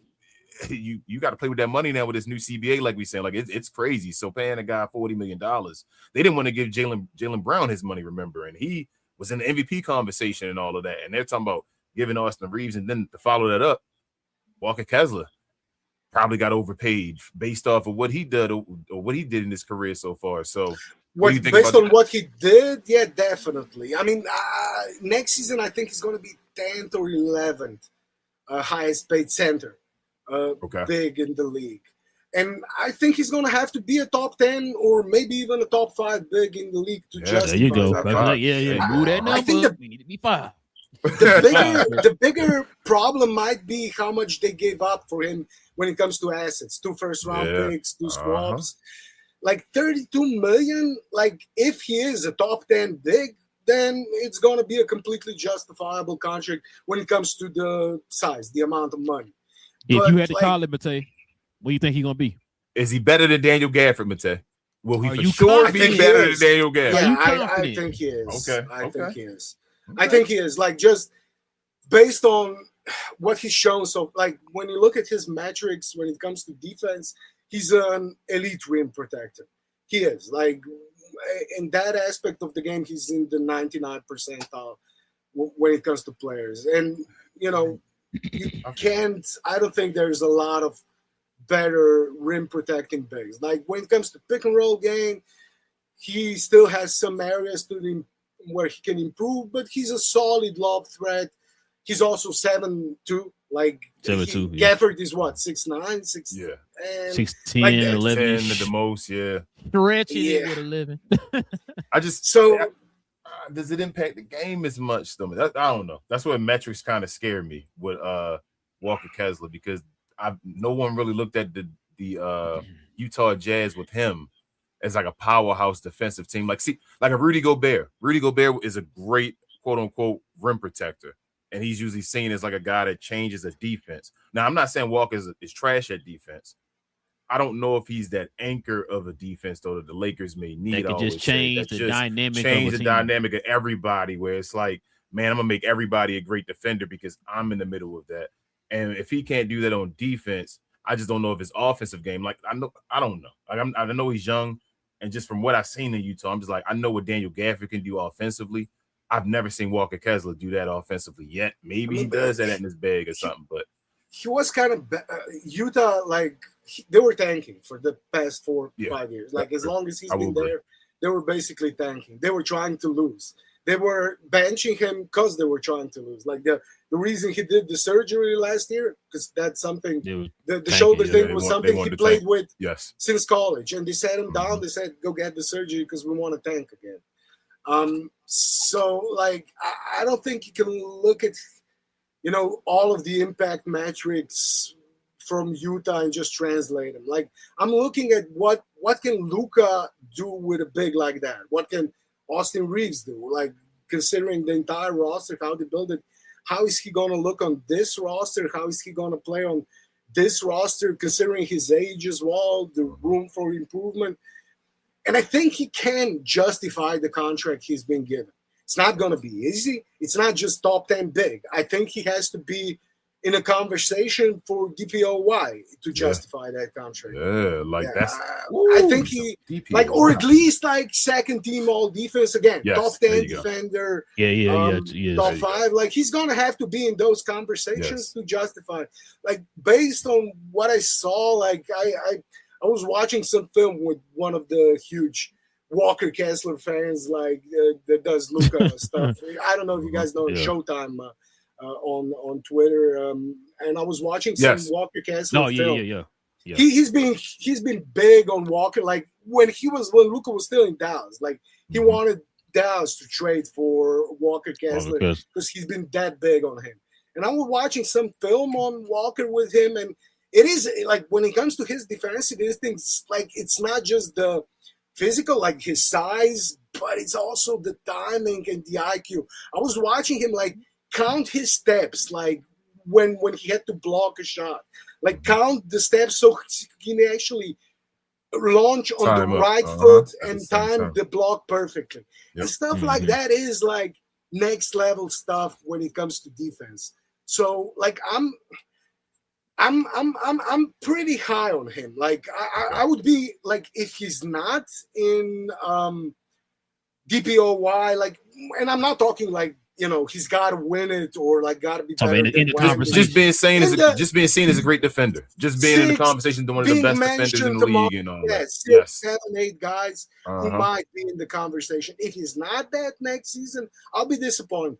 you got to play with that money now with this new CBA, like we saying. Like it's crazy. So paying a guy $40 million, they didn't want to give Jaylen Brown his money, remember, and he was in the MVP conversation and all of that. And they're talking about giving Austin Reeves. And then to follow that up, Walker Kessler probably got overpaid based off of what he did or what he did in his career so far. So based on what he did, yeah, definitely. I mean, next season, I think he's going to be 10th or 11th highest paid center big in the league. And I think he's going to have to be a top 10 or maybe even a top 5 big in the league to justify. There you go. That. Move that number. We need to be 5. The bigger problem might be how much they gave up for him when it comes to assets. 2 first-round picks, 2 squads. Like $32 million, like if he is a top 10 big, then it's going to be a completely justifiable contract when it comes to the size, the amount of money. If you had to call it, Mate, what do you think he's going to be? Is he better than Daniel Gafford, Mate? Will he for sure be better than Daniel Gafford? Yeah, I think he is. Okay. I think he is. I think he is. Like, just based on what he's shown. So, like, when you look at his metrics when it comes to defense, he's an elite rim protector. He is. Like, in that aspect of the game, he's in the 99th percentile when it comes to players. And, you know, I don't think there's a lot of better rim protecting bigs. Like when it comes to pick and roll game, he still has some areas where he can improve, but he's a solid lob threat. he's also 7'2". Like 7'2", yeah. Gafford is what, 6'9", 6. Yeah. And 6'10", like 11 10 at the most, yeah. Stretching Yeah. it with 11. I just so does it impact the game as much though? I don't know. That's where metrics kind of scare me with Walker Kessler, because no one really looked at the Utah Jazz with him as like a powerhouse defensive team. Like a Rudy Gobert. Rudy Gobert is a great quote unquote rim protector, and he's usually seen as like a guy that changes a defense. Now, I'm not saying Walker is trash at defense. I don't know if he's that anchor of a defense though that the Lakers may need. That could just change the dynamic of everybody, where it's like, man, I'm gonna make everybody a great defender because I'm in the middle of that. And if he can't do that on defense, I just don't know if his offensive game. Like I don't know. Like I know he's young, and just from what I've seen in Utah, I'm just like, I know what Daniel Gafford can do offensively. I've never seen Walker Kessler do that offensively yet. Maybe he does that in his bag or something, but he was kind of Utah. Like they were tanking for the past 4 or 5 years. Like as long as he's been there, they were basically tanking. They were trying to lose. They were benching him because they were trying to lose. Like the reason he did the surgery last year, because that's something. The shoulder thing was something he played with since college, and they sat him down. They said, "Go get the surgery because we want to tank again." So like I don't think you can look at all of the impact metrics from Utah and just translate them. Like I'm looking at what can Luka do with a big like that? What can Austin Reeves do? Like considering the entire roster, how they build it, how is he going to look on this roster? How is he going to play on this roster, considering his age as well, the room for improvement? And I think he can justify the contract he's been given. It's not going to be easy. It's not just top 10 big. I think he has to be in a conversation for DPOY to justify that contract. That's. I think he DPOY. Or at least second team all defense again. Top 10 defender. Top 5. Like he's going to have to be in those conversations to justify. Like based on what I saw, like I was watching some film with one of the huge Walker Kessler fans, like that does Luka stuff. I don't know if you guys know Showtime on Twitter, and I was watching some Walker Kessler film. Yeah. He's been big on Walker. Like when Luka was still in Dallas, like he wanted Dallas to trade for Walker Kessler because he's been that big on him. And I was watching some film on Walker with him, and it is like when it comes to his defensive instincts, like it's not just the physical, like his size, but it's also the timing and the IQ. I was watching him like count his steps, like when he had to block a shot, like count the steps so he can actually launch on the right foot and time the block perfectly. And stuff like that is like next level stuff when it comes to defense. So like I'm pretty high on him. Like I would be like if he's not in DPOY, like, and I'm not talking like he's got to win it or like got to be better in the conversation. Just being seen as a great defender, just being in the conversation, one of the best defenders in the league, and all that. 6, 7, 8 guys who might be in the conversation. If he's not that next season, I'll be disappointed.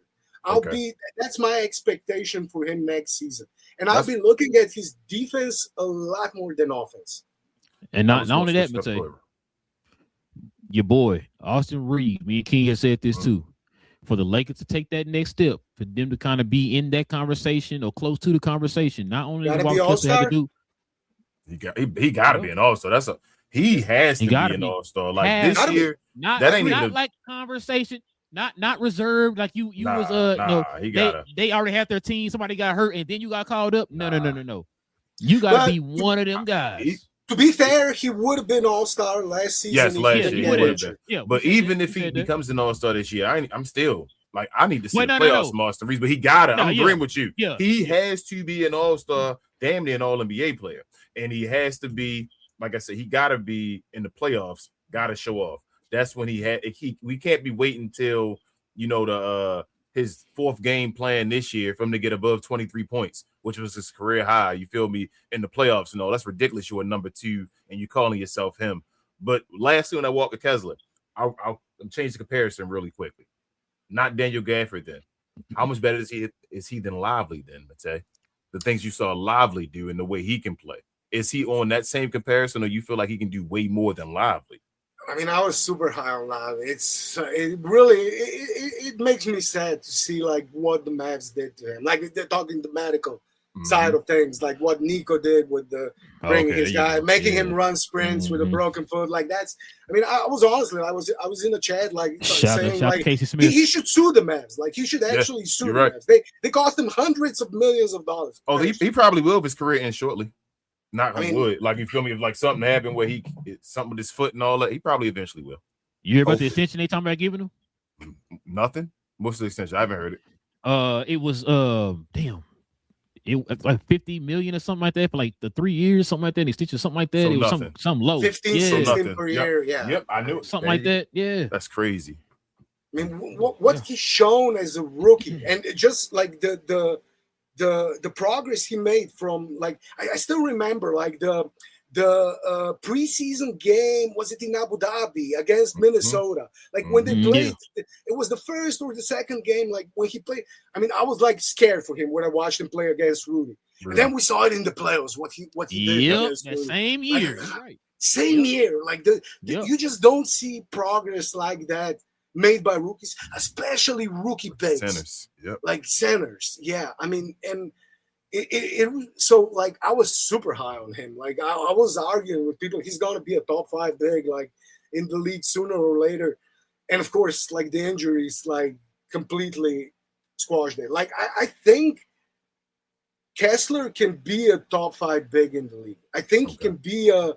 That's my expectation for him next season. And I'll be looking at his defense a lot more than offense. And not only that, but your boy, Austin Reeves, me and King has said this too. For the Lakers to take that next step, for them to kind of be in that conversation or close to the conversation, not only gotta be all-star. He got to be an all-star. He has to be an all-star. Like this year, that ain't not like conversation. Not reserved like you they already have their team. Somebody got hurt and then you got called up. No. You got to be one of them guys. To be fair, he would have been all-star last season. Yes, last year he would have been. Yeah, but even if he becomes an all-star this year, I'm still like I need to see the playoffs from Austin Reeves. But he got it. I'm agreeing with you. Yeah. He has to be an all-star, damn near an all-NBA player, and he has to be, like I said, he got to be in the playoffs. Got to show off. That's when we can't be waiting till his 4th game plan this year for him to get above 23 points, which was his career high. You feel me? In the playoffs, that's ridiculous. You're a number 2 and you're calling yourself him. But lastly, when I Walker Kessler, I'll change the comparison really quickly. Not Daniel Gafford then. How much better is he than Lively then, Mate? The things you saw Lively do and the way he can play. Is he on that same comparison, or you feel like he can do way more than Lively? I mean, I was super high on Lively. It really it makes me sad to see like what the Mavs did to him. Like they're talking the medical side of things, like what Nico did with the bringing his guy, making him run sprints with a broken foot. Like that's. I mean, I was in the chat like saying like Casey Smith. He should sue the Mavs. Like he should actually sue the Mavs. They cost him hundreds of millions of dollars. Oh, he probably will if his career ends shortly. Not would. Like you feel me? If like something happened where something with his foot and all that, he probably eventually will. You hear about the extension they talking about giving him? Nothing. What's the extension? I haven't heard it. It was it was like 50 million or something like that for like the 3 years, something like that. Extension, something like that. So it was some low. 15, 16 per year. Yeah. Yep, I knew it. Something like that. Yeah. That's crazy. I mean, what he's shown as a rookie, and just like the progress he made from like I still remember like the preseason game, was it in Abu Dhabi against Minnesota? Like when they played, it was the first or the second game. Like when he played, I mean, I was like scared for him when I watched him play against Rudy. Really? And then we saw it in the playoffs. What he did. That same year, like, right? Same year. Like you just don't see progress like that made by rookies, especially rookie bigs. Centers. Yep. Like centers. Yeah. I mean, and. So like I was super high on him. Like I was arguing with people, he's gonna be a top 5 big like in the league sooner or later. And of course, like the injuries like completely squashed it. Like I think Kessler can be a top 5 big in the league. I think he can be an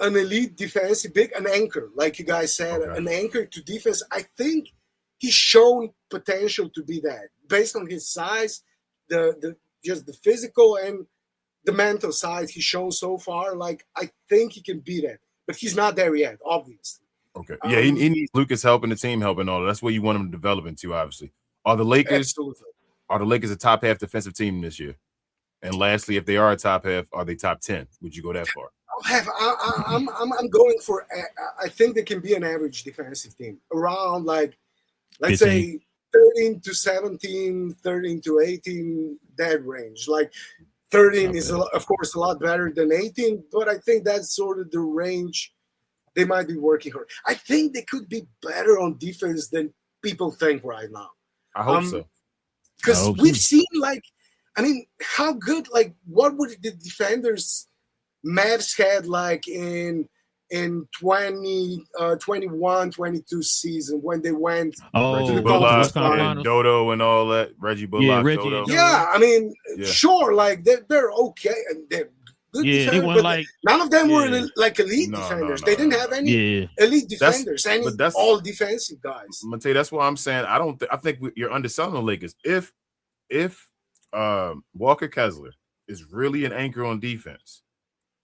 elite defensive big, an anchor, like you guys said, an anchor to defense. I think he's shown potential to be that based on his size, just the physical and the mental side he's shown so far. Like, I think he can be that, but he's not there yet, obviously. Okay. Yeah, he needs Luka's help and the team help and all that. That's where you want him to develop into, obviously. Are the Lakers a top half defensive team this year? And lastly, if they are a top half, are they top 10? Would you go that far? I'm going for. I think they can be an average defensive team around like, let's 15. Say 13 to 17, 13 to 18, that range. Like 13 is of course a lot better than 18, but I think that's sort of the range they might be working hard. I think they could be better on defense than people think right now. I hope so. Because we've seen like, I mean, how good, like what would the defenders Mavs had like in 21, 22 season when they went to the Bullock and Dodo and all that. Reggie Bullock, Dodo. Yeah, I mean, sure, like they're okay and they're good defenders, they weren't like none of them were like elite defenders. They didn't have any elite defenders, that's all defensive guys. Matei, that's what I'm saying. I think you're underselling the Lakers. If Walker Kessler is really an anchor on defense,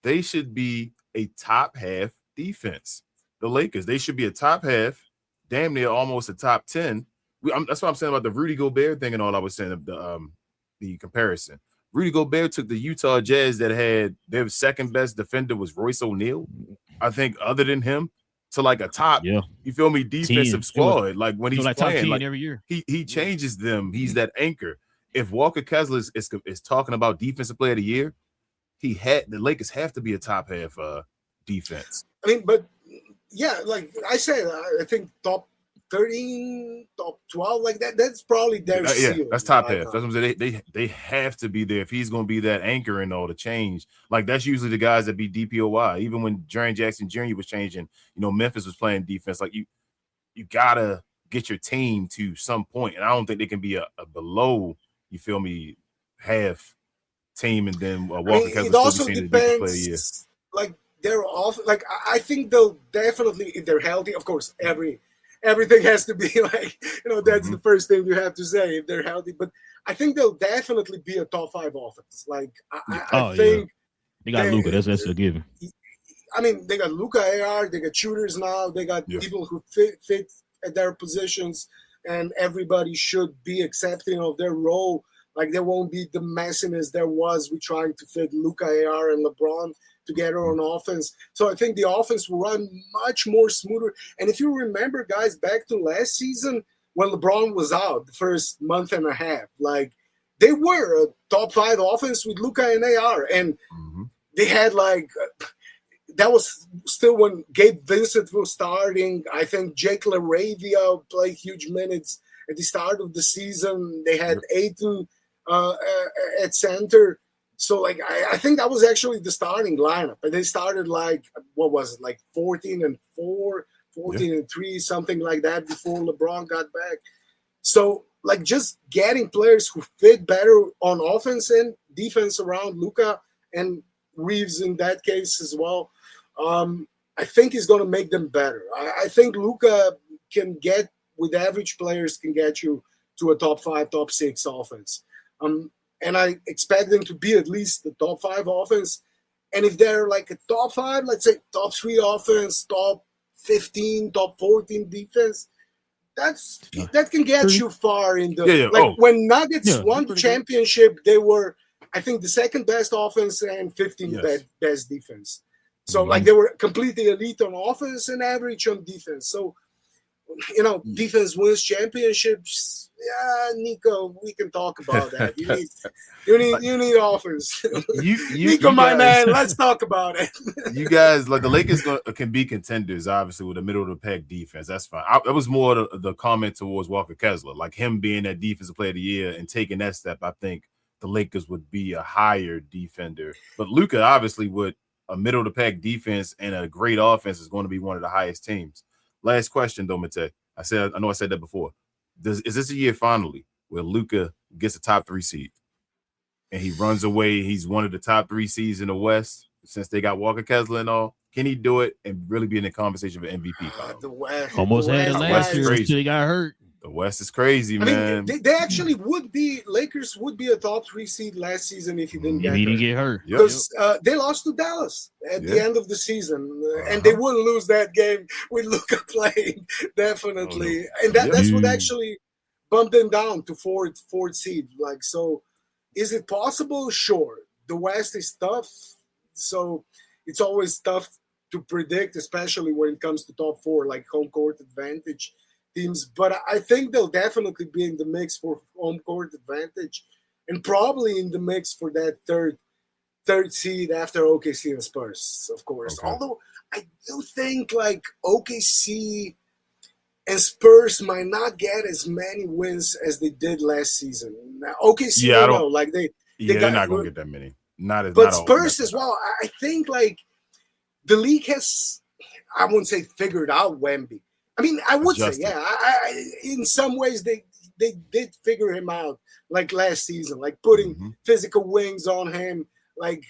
they should be a top half defense. The Lakers, they should be a top half, damn near almost a top 10. That's what I'm saying about the Rudy Gobert thing and all I was saying of the comparison. Rudy Gobert took the Utah Jazz that had their second best defender was Royce O'Neal. I think other than him to like a top, you feel me, defensive squad. Like when he's like playing, like every year. He changes them. He's that anchor. If Walker Kessler is talking about defensive player of the year, the Lakers have to be a top half defense. I mean, but yeah, like I said, I think top 13, top 12, like that's probably their ceiling. That's top half. That's what I'm saying. They have to be there if he's going to be that anchor and all the change. Like that's usually the guys that be DPOY. Even when Jaren Jackson Jr. was changing, Memphis was playing defense. Like you gotta get your team to some point, and I don't think they can be a below. You feel me? Half team, and then Walker Kessler. It also depends. Like they're off. Like I think they'll definitely, if they're healthy, of course, everything has to be like that's the first thing you have to say if they're healthy. But I think they'll definitely be a top 5 offense. Like I think they got Luka. That's a given. I mean, they got Luka AR. They got shooters now. They got people who fit at their positions. And everybody should be accepting of their role. Like there won't be the messiness there was with trying to fit Luka, AR, and LeBron together on offense. So I think the offense will run much more smoother. And if you remember, guys, back to last season, when LeBron was out the first month and a half. Like, they were a top 5 offense with Luka and AR, and they had like that was still when Gabe Vincent was starting. I think Jake LaRavia played huge minutes at the start of the season. They had Ayton at center. So, like, I think that was actually the starting lineup. And they started, like, what was it, like 14-4, 14-3, something like that before LeBron got back. So, like, just getting players who fit better on offense and defense around Luka and Reeves in that case as well, I think is going to make them better. I think Luka can get, with average players, can get you to a top 5, top 6 offense. And I expect them to be at least the top 5 offense. And if they're like a top 5, let's say top 3 offense, top 15, top 14 defense, that can get you far in the when Nuggets won the championship, they were, I think, the second best offense and 15th best defense. So like they were completely elite on offense and average on defense. So, you know, defense wins championships. Yeah, Nico, we can talk about that. You need offense. Nico, my man, let's talk about it. You guys, like, the Lakers can be contenders, obviously, with a middle of the pack defense. That's fine. That was more the comment towards Walker Kessler, like him being that defensive player of the year and taking that step. I think the Lakers would be a higher defender, but Luka, obviously, with a middle of the pack defense and a great offense, is going to be one of the highest teams. Last question, though, Mate. I know I said that before. Is this a year finally where Luka gets a top 3 seed and he runs away? He's one of the top 3 seeds in the West since they got Walker Kessler and all. Can he do it and really be in the conversation for MVP? The West almost had it last year until he got hurt. The West is crazy, man. Mean, they actually would be, Lakers would be a top 3 seed last season if he didn't get hurt. Because they lost to Dallas at the end of the season, and they wouldn't lose that game with Luka playing, definitely. And that's what actually bumped them down to fourth seed. Like, so is it possible? Sure. The West is tough, so it's always tough to predict, especially when it comes to top 4, like home court advantage teams, but I think they'll definitely be in the mix for home court advantage, and probably in the mix for that third seed after OKC and Spurs, of course. Okay. Although I do think like OKC and Spurs might not get as many wins as they did last season. Now, OKC, they're not going to get that many. But Spurs as well. I think like the league has, I wouldn't say figured out Wemby. I mean, I would say, in some ways they did figure him out, like last season, like putting physical wings on him. Like,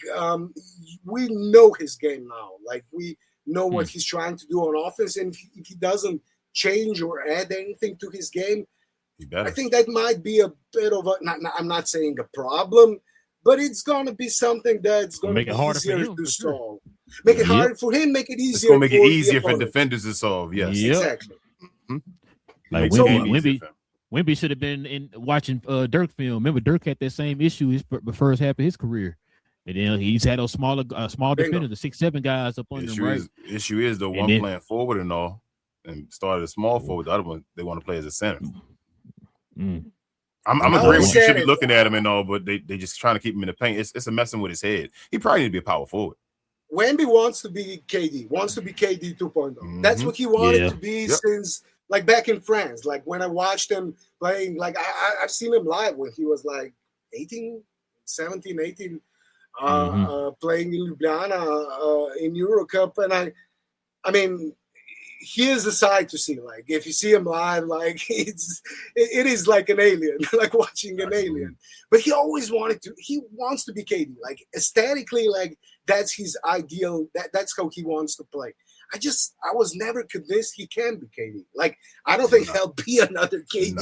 we know his game now. Like, we know what he's trying to do on offense. And if he doesn't change or add anything to his game, I think that might be a bit of I'm not saying a problem, but it's going to be something that's going to be easier to solve. Make it harder for him, make it easier. It's going to make it easier for defenders to solve. Yes, exactly. Like Wemby should have been in watching Dirk film. Remember, Dirk had that same issue the first half of his career, and then he's had those small defenders, the 6'7" guys up under him. Right? Issue is the one playing forward and all, and started a small forward. The other one they want to play as a center. I'm agreeing with you. Should be looking at him and all, but they just trying to keep him in the paint. It's a messing with his head. He probably need to be a power forward. Wemby wants to be KD 2.0. That's what he wanted to be since, like, back in France. Like, when I watched him playing, like, I've seen him live when he was, like, 17, 18, playing in Ljubljana in Eurocup. And I mean, he is a sight to see. Like, if you see him live, like, it is like an alien, like watching an alien. But he always wants to be KD. Like, aesthetically, like, that's his ideal. That's how he wants to play. I was never convinced he can be KD. Like, I don't think there'll be another KD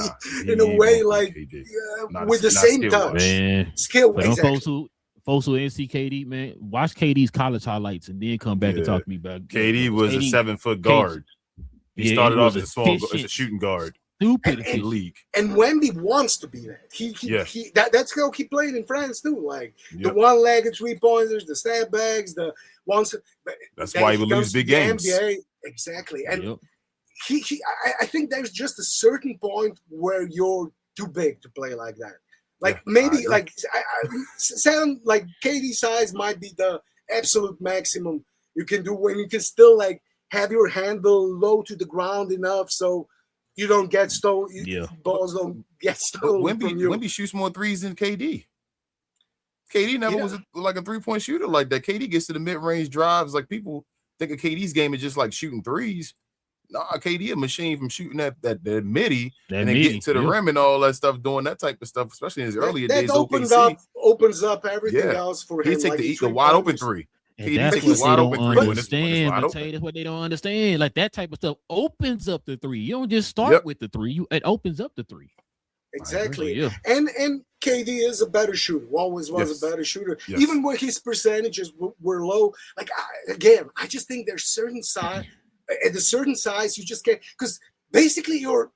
in a way, like, with the same touch. Skill, but exactly. Folks who ain't see KD, man, watch KD's college highlights and then come back and talk to me about KD was a 7-foot guard. He started off as a shooting guard. Stupid in the league. And Wemby wants to be that. That's how he played in France too. Like the one-legged 3-pointers, the stab bags, the ones. That's why he would lose big games. NBA. Exactly. And I think there's just a certain point where you're too big to play like that. Like maybe like sound like KD size might be the absolute maximum you can do when you can still like have your handle low to the ground enough so you don't get stolen. Balls don't get stolen from you. Wemby shoots more threes than KD. KD never was like a 3-point shooter like that. KD gets to the mid-range drives. Like people think of KD's game is just like shooting threes. Nah, KD a machine from shooting that midi and then getting to the rim and all that stuff, doing that type of stuff, especially in his earlier days. That opens up everything else for him. He take the wide open three. And that's what they don't understand. That's what they don't understand. Like that type of stuff opens up the three. You don't just start with the three. It opens up the three. Exactly. And KD is a better shooter. Always was a better shooter. Even when his percentages were low. Like I just think there's certain size. At a certain size, you just can't, because basically your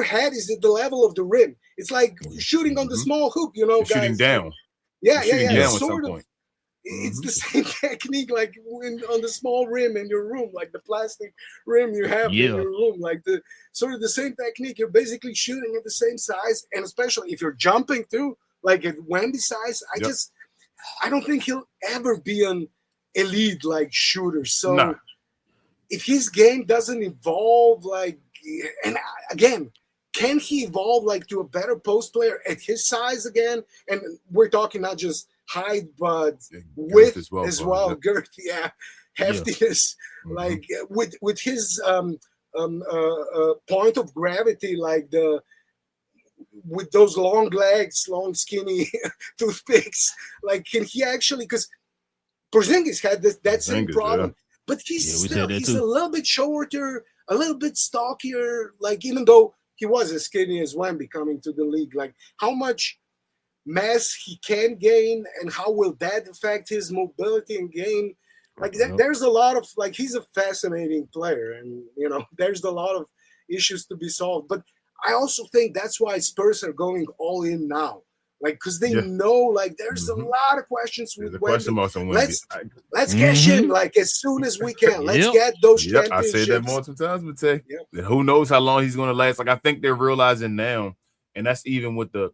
head is at the level of the rim. It's like shooting on the small hoop, you know, guys. Shooting down. It's sort of. It's the same technique like on the small rim in your room, like the plastic rim you have in your room, like the sort of the same technique. You're basically shooting at the same size, and especially if you're jumping too, like at Wemby's size, I don't think he'll ever be an elite like shooter. So. If his game doesn't evolve, like, and again, can he evolve like to a better post player at his size again? And we're talking not just height, but width as well. Girth, heftiness, like with his point of gravity, like with those long legs, long skinny toothpicks. Like, can he actually? Because Porzingis had that same problem. Yeah. But he's a little bit shorter, a little bit stockier. Like, even though he was as skinny as Wemby coming to the league, like how much mass he can gain and how will that affect his mobility and game? Like there's a lot of like he's a fascinating player, and you know there's a lot of issues to be solved. But I also think that's why Spurs are going all in now. Like, because they know, like, there's a lot of questions with Wemby. Let's cash in, like, as soon as we can. Let's get those championships. I say that multiple times, but who knows how long he's going to last. Like, I think they're realizing now, and that's even with the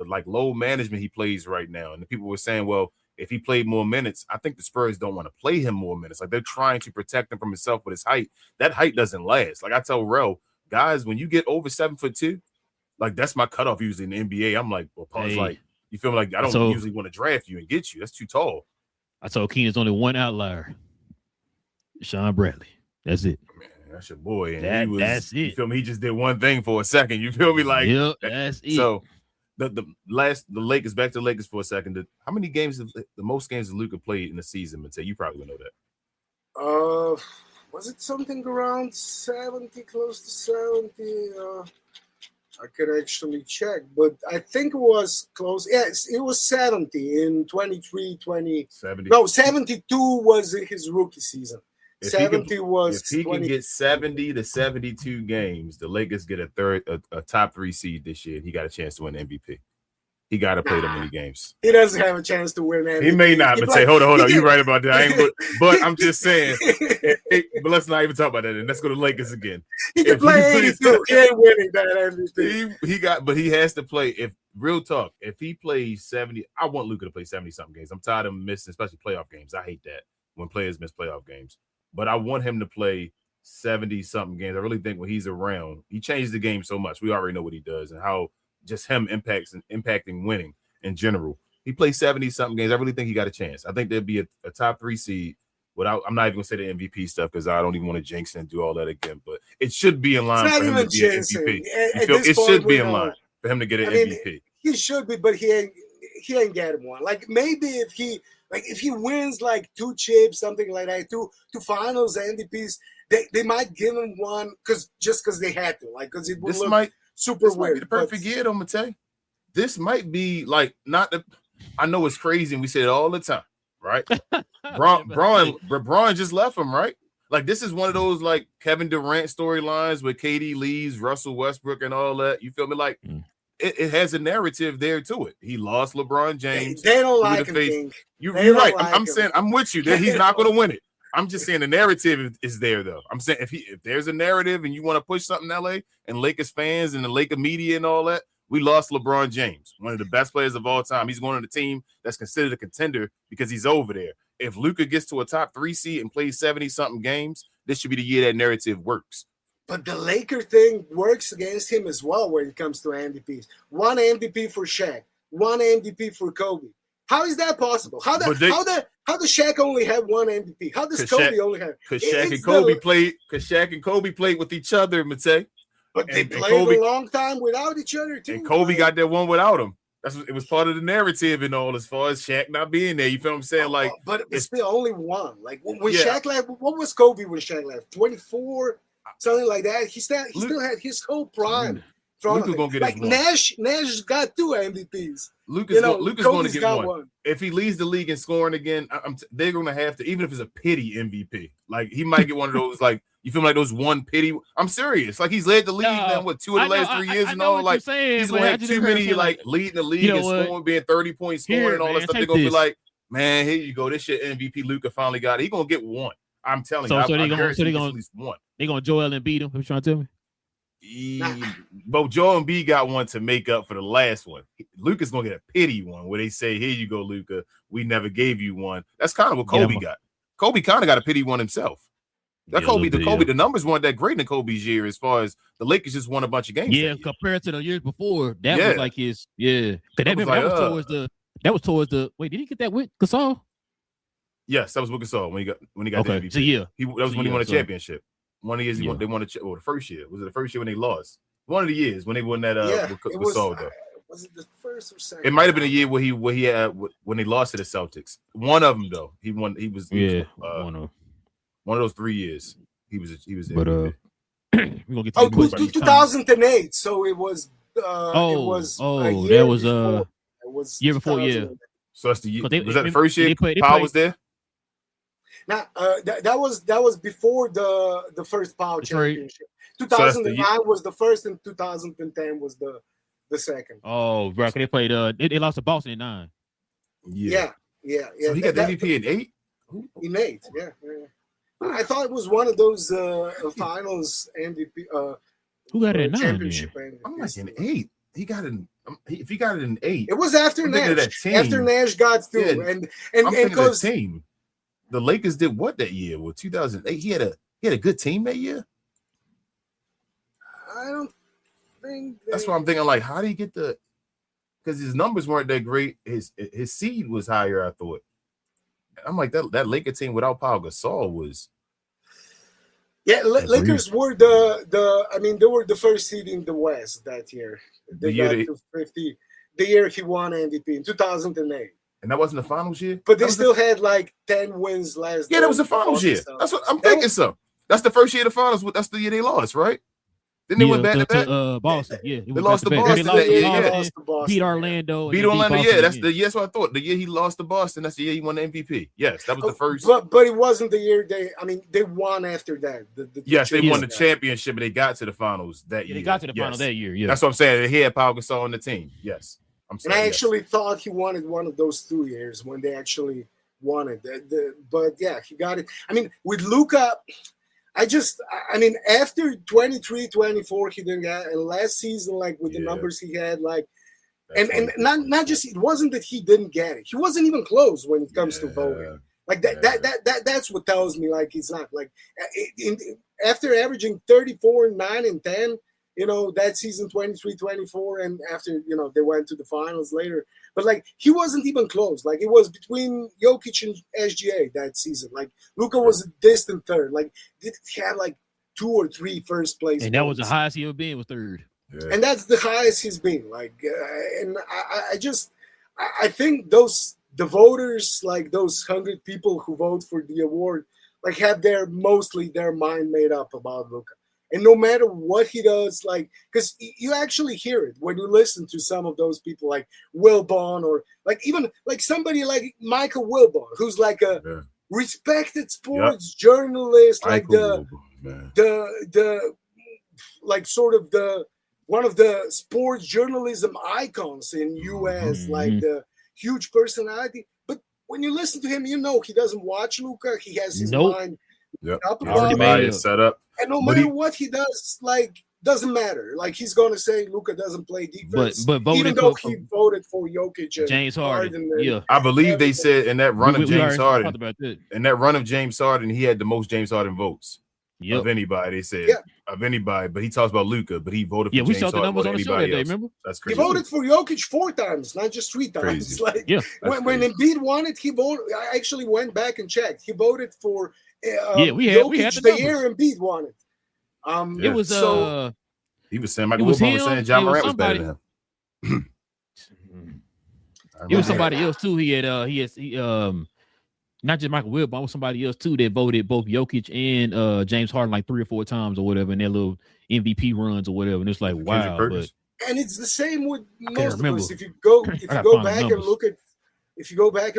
like, low management he plays right now. And the people were saying, well, if he played more minutes, I think the Spurs don't want to play him more minutes. Like, they're trying to protect him from himself with his height. That height doesn't last. Like, I tell Rel, guys, when you get over 7'2", like, that's my cutoff usually in the NBA. I'm like, well, Paul's like, you feel like I don't usually want to draft you and get you. That's too tall. I told Keenan's only one outlier. Sean Bradley. That's it. Man, that's your boy. And that's it. You feel me? He just did one thing for a second. You feel me? Like, that's it. So the Lakers, back to the Lakers for a second. How many games, the most games that Luka played in the season, Matei? You probably would know that. Was it something around 70, close to 70? I could actually check, but I think it was close. Yes, it was 70 in 23-20. 70. No, 72 was his rookie season. If 70 was. If he can get 70 to 72 games, the Lakers get a top 3 seed this year. He got a chance to win MVP. He got to play them many games. He doesn't have a chance to win MVP. He may not, but say, hold on. You're right about that. But I'm just saying. But let's not even talk about that. And let's go to Lakers again. He can play 82. He ain't winning that MVP. But he has to play. If real talk, if he plays 70, I want Luka to play 70-something games. I'm tired of him missing, especially playoff games. I hate that when players miss playoff games. But I want him to play 70-something games. I really think when he's around, he changes the game so much. We already know what he does and how just him impacting winning in general. He plays 70-something games. I really think he got a chance. I think there'd be a top 3 seed. I'm not even going to say the MVP stuff because I don't even want to jinx and do all that again. But it should be in line for him to be an MVP. It should be in line for him to get an MVP. He should be, but he ain't getting one. Like maybe if he wins like 2 chips, something like that, 2 finals MVPs, they might give him one because they had to. Like because it would look super weird. Might be the perfect year, though, Matei. This might be like not the. I know it's crazy, and we say it all the time, right? Braun just left him, right? Like this is one of those like Kevin Durant storylines where KD leaves, Russell Westbrook, and all that. You feel me? Like it has a narrative there to it. He lost LeBron James. They don't like him. You're right. I'm saying I'm with you. He's not going to win it. I'm just saying the narrative is there though. I'm saying if there's a narrative and you want to push something in LA and Lakers fans and the Laker media and all that, we lost LeBron James, one of the best players of all time. He's going to the team that's considered a contender because he's over there. If Luka gets to a top 3 seed and plays 70-something games, this should be the year that narrative works. But the Laker thing works against him as well when it comes to MVPs. One MVP for Shaq, one MVP for Kobe. How is that possible? How does Shaq only have one MVP? How does Kobe only have? Because Shaq and Kobe played with each other, Matei. But they played a long time without each other too. And Kobe got that one without him. It was part of the narrative and all, as far as Shaq not being there. You feel what I'm saying? Like, but it's still only one. Like when Shaq left, what was Kobe when Shaq left? 24, something like that. He still had his whole prime. Luka's gonna get like Nash got 2 MVPs. Luka's going to get one. If he leads the league in scoring again, they're going to have to, even if it's a pity MVP. Like he might get one of those. Like you feel like those one pity. I'm serious. Like he's led the league now. What 2 of the last 3 years and all. Like he's going to have too many like leading the league and scoring, being 30 points scoring and all that stuff. They're going to be like, man, here you go. This shit MVP. Luka finally got it. He's going to get one. I'm telling you. So they're going to at least one. They're going to Joel and beat him. What you trying to tell me? But Joel Embiid got one to make up for the last one. Luka's gonna get a pity one where they say, "Here you go, Luka. We never gave you one." That's kind of what Kobe got. Kobe kind of got a pity one himself. The numbers weren't that great in Kobe's year as far as the Lakers just won a bunch of games. Yeah, compared to the years before, that was like his. Yeah, that was towards the. Wait, did he get that with Gasol? Yes, that was with Gasol when he got the MVP. So yeah, that was when he won a championship. One of the years they won the first year. Was it the first year when they lost? One of the years when they won that with Gasol. Was it the first or second? It might have been a year where he had when they lost to the Celtics. One of them though. He won. He was one of those 3 years. He was. But we're gonna get to 2008. So it was. It was year before. Yeah. So that's the year. Was that the first year Powell was there? Now that was before the first Power championship. 2009 was the first, and 2010 was the second. Oh, right. They played. They lost to Boston in 9. Yeah. So he got the MVP in 8. In 8, yeah. I thought it was one of those finals MVP. Who got it in 9? Championship. I'm like in 8. He got it. If he got it in 8, it was after Nash. After Nash got through, and because team. The Lakers did what that year? Well, 2008. He had a good team that year. I don't think that's what I'm thinking. Like, how do you get the? Because his numbers weren't that great. His seed was higher, I thought. I'm like that Laker team without Pau Gasol was. Yeah, Lakers were they were the first seed in the West that year. They got to 50. The year he won MVP in 2008. And that wasn't the finals year? But they still had like 10 wins last year. Yeah, that was the finals year. That's what I'm thinking. So that's the first year of the finals. That's the year they lost, right? Then they went back to back. Boston, yeah. They lost to Boston that year. Yeah. Beat Orlando. Beat Orlando, yeah. That's the year. That's what I thought. The year he lost to Boston, that's the year he won the MVP. Yes, that was the first. But it wasn't the year they won after that. Yes, they won the championship and they got to the finals that year. They got to the final that year, yeah. That's what I'm saying. He had Pau Gasol on the team. Yes. And I actually thought he wanted one of those 2 years when they actually won it. But yeah, he got it. I mean, with Luka, after 23, 24, he didn't get it. And last season, like with the numbers he had, like, and not just, it wasn't that he didn't get it. He wasn't even close when it comes to voting. Like that's what tells me, like, he's not like after averaging 34, 9, and 10. That season 23-24, and after, they went to the finals later. But, like, he wasn't even close. Like, it was between Jokic and SGA that season. Like, Luka was a distant third. Like, he had, like, 2 or 3 first place. And that was the highest he ever been, was third. Yeah. And that's the highest he's been. Like, and I think the voters, like, those 100 people who vote for the award, like, have mostly their mind made up about Luka. And no matter what he does, like, because you actually hear it when you listen to some of those people like Wilbon, or like even like somebody like Michael Wilbon, who's like a respected sports journalist, like the like sort of one of the sports journalism icons in US, like the huge personality. But when you listen to him, he doesn't watch Luka. He has his mind up already made it set up. And no matter what he does, doesn't matter. He's going to say Luka doesn't play defense, but even though he voted for Jokic and James Harden. I believe they said in that run of James Harden, he had the most James Harden votes of anybody. They said of anybody, but he talks about Luka, but he voted for James Harden. Yeah, we saw the numbers on the show that day, remember? That's crazy. He voted for Jokic 4 times, not just 3 times. Crazy. When Embiid won it, he voted. I actually went back and checked. He voted for Jokic the year Embiid won it. It was he was saying Michael Wilbon was saying John Morant was better than him. It was somebody else too. He not just Michael Wilbon, it was somebody else too that voted both Jokic and James Harden 3 or 4 times or whatever in their little MVP runs or whatever. And it's like wow. And it's the same with most of us. If you go back and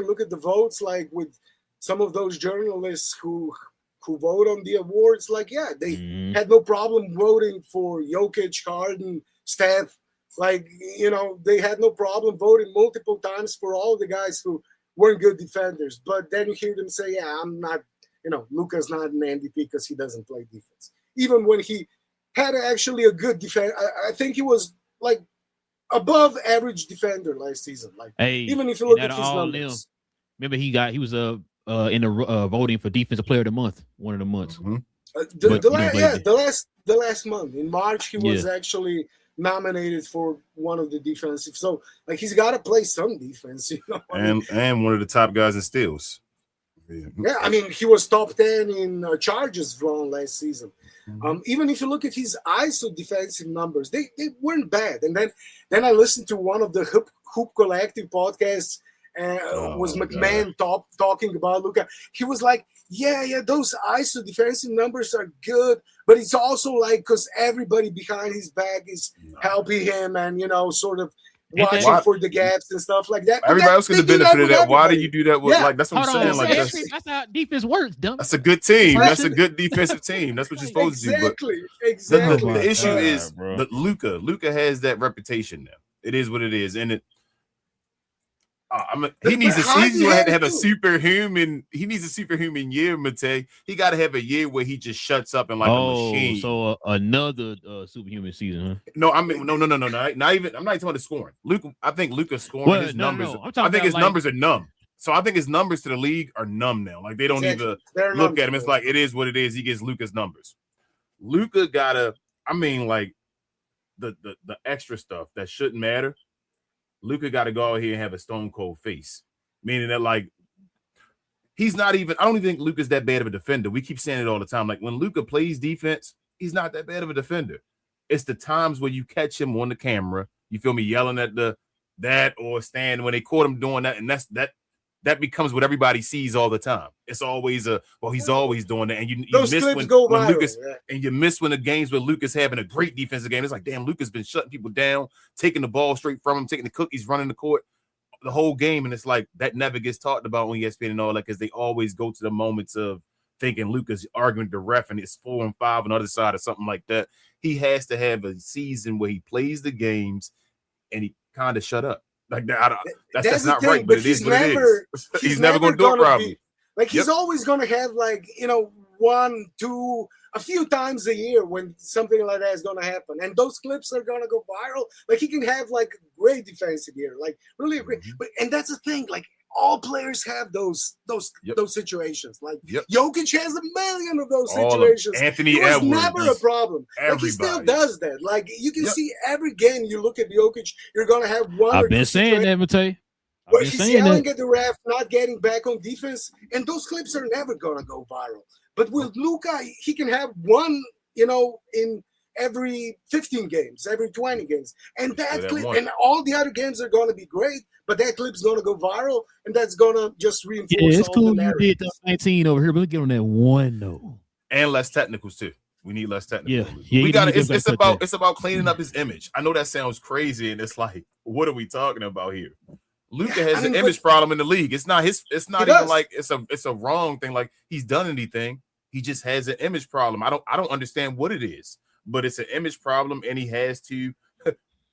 look at the votes, with some of those journalists who vote on the awards, they had no problem voting for Jokic, Harden, Steph. They had no problem voting multiple times for all the guys who weren't good defenders. But then you hear them say, I'm not, Luka's not an MVP because he doesn't play defense. Even when he had actually a good defense, I think he was above average defender last season. Even if you look at his numbers. Remember he was in the voting for defensive player of the month, one of the months. The last month in March he was actually nominated for one of the defensive. So he's got to play some defense, and one of the top guys in steals. I mean he was top 10 in charges drawn last season. Even if you look at his ISO defensive numbers, they weren't bad. And then I listened to one of the Hoop Collective podcasts. Was McMahon talking about Luka. He was like, those ISO defensive numbers are good, but it's also because everybody behind his back is helping him and sort of watching for the gaps and stuff like that. Everybody else could have benefited that. Why do you do that? That's what I'm saying. That's how defense works, dumb. That's a good team. That's a good defensive team. That's what you're supposed to do. Exactly. The issue is that Luka has that reputation now. It is what it is, and he needs to have a superhuman. He needs a superhuman year, Mate. He got to have a year where he just shuts up and a machine. So another superhuman season, huh? No, I mean no. Not even. I'm not talking about the scoring. Luka, I think Luka's scoring his numbers. I think his numbers are numb. So I think his numbers to the league are numb now. They don't even look at him. It's it is what it is. He gets Luka's numbers. Luka gotta. The extra stuff that shouldn't matter. Luka got to go out here and have a stone cold face, meaning that he's not even. I don't even think Luka's that bad of a defender. We keep saying it all the time. When Luka plays defense, he's not that bad of a defender. It's the times where you catch him on the camera, you feel me, yelling at that or stand when they caught him doing that, and that becomes what everybody sees all the time. It's always he's always doing that, and you miss when Luka's and you miss when the games where Luka's having a great defensive game. It's damn, Luka's been shutting people down, taking the ball straight from him, taking the cookies, running the court the whole game, and it's that never gets talked about on ESPN and all that because they always go to the moments of thinking Luka's arguing with the ref and it's 4-5 on the other side or something like that. He has to have a season where he plays the games and he kind of shut up. That's not right, but it is what it is. He's never going to do it properly. He's always going to have 1, 2, a few times a year when something like that is going to happen, and those clips are going to go viral. He can have great defensive year, really great. And that's the thing, all players have those situations. Jokic has a million of those situations. Anthony Edwards, never a problem. He still does that. You can see every game you look at Jokic, you're gonna have one. I've been saying that, Matei. Where he's yelling at the ref, not getting back on defense, and those clips are never gonna go viral. But with Luka, he can have one, in every 15 games, every 20 games, and that clip, and all the other games are gonna be great. But that clip's going to go viral, and that's going to just reinforce. Yeah, it's cool you did the 19 over here, but let's get on that one, though. And less technicals, too. We need less technicals. Yeah, we got it's about cleaning up his image. I know that sounds crazy, and it's what are we talking about here? Luka has an image problem in the league. It's not even it's a wrong thing. He's done anything. He just has an image problem. I don't understand what it is, but it's an image problem, and he has to.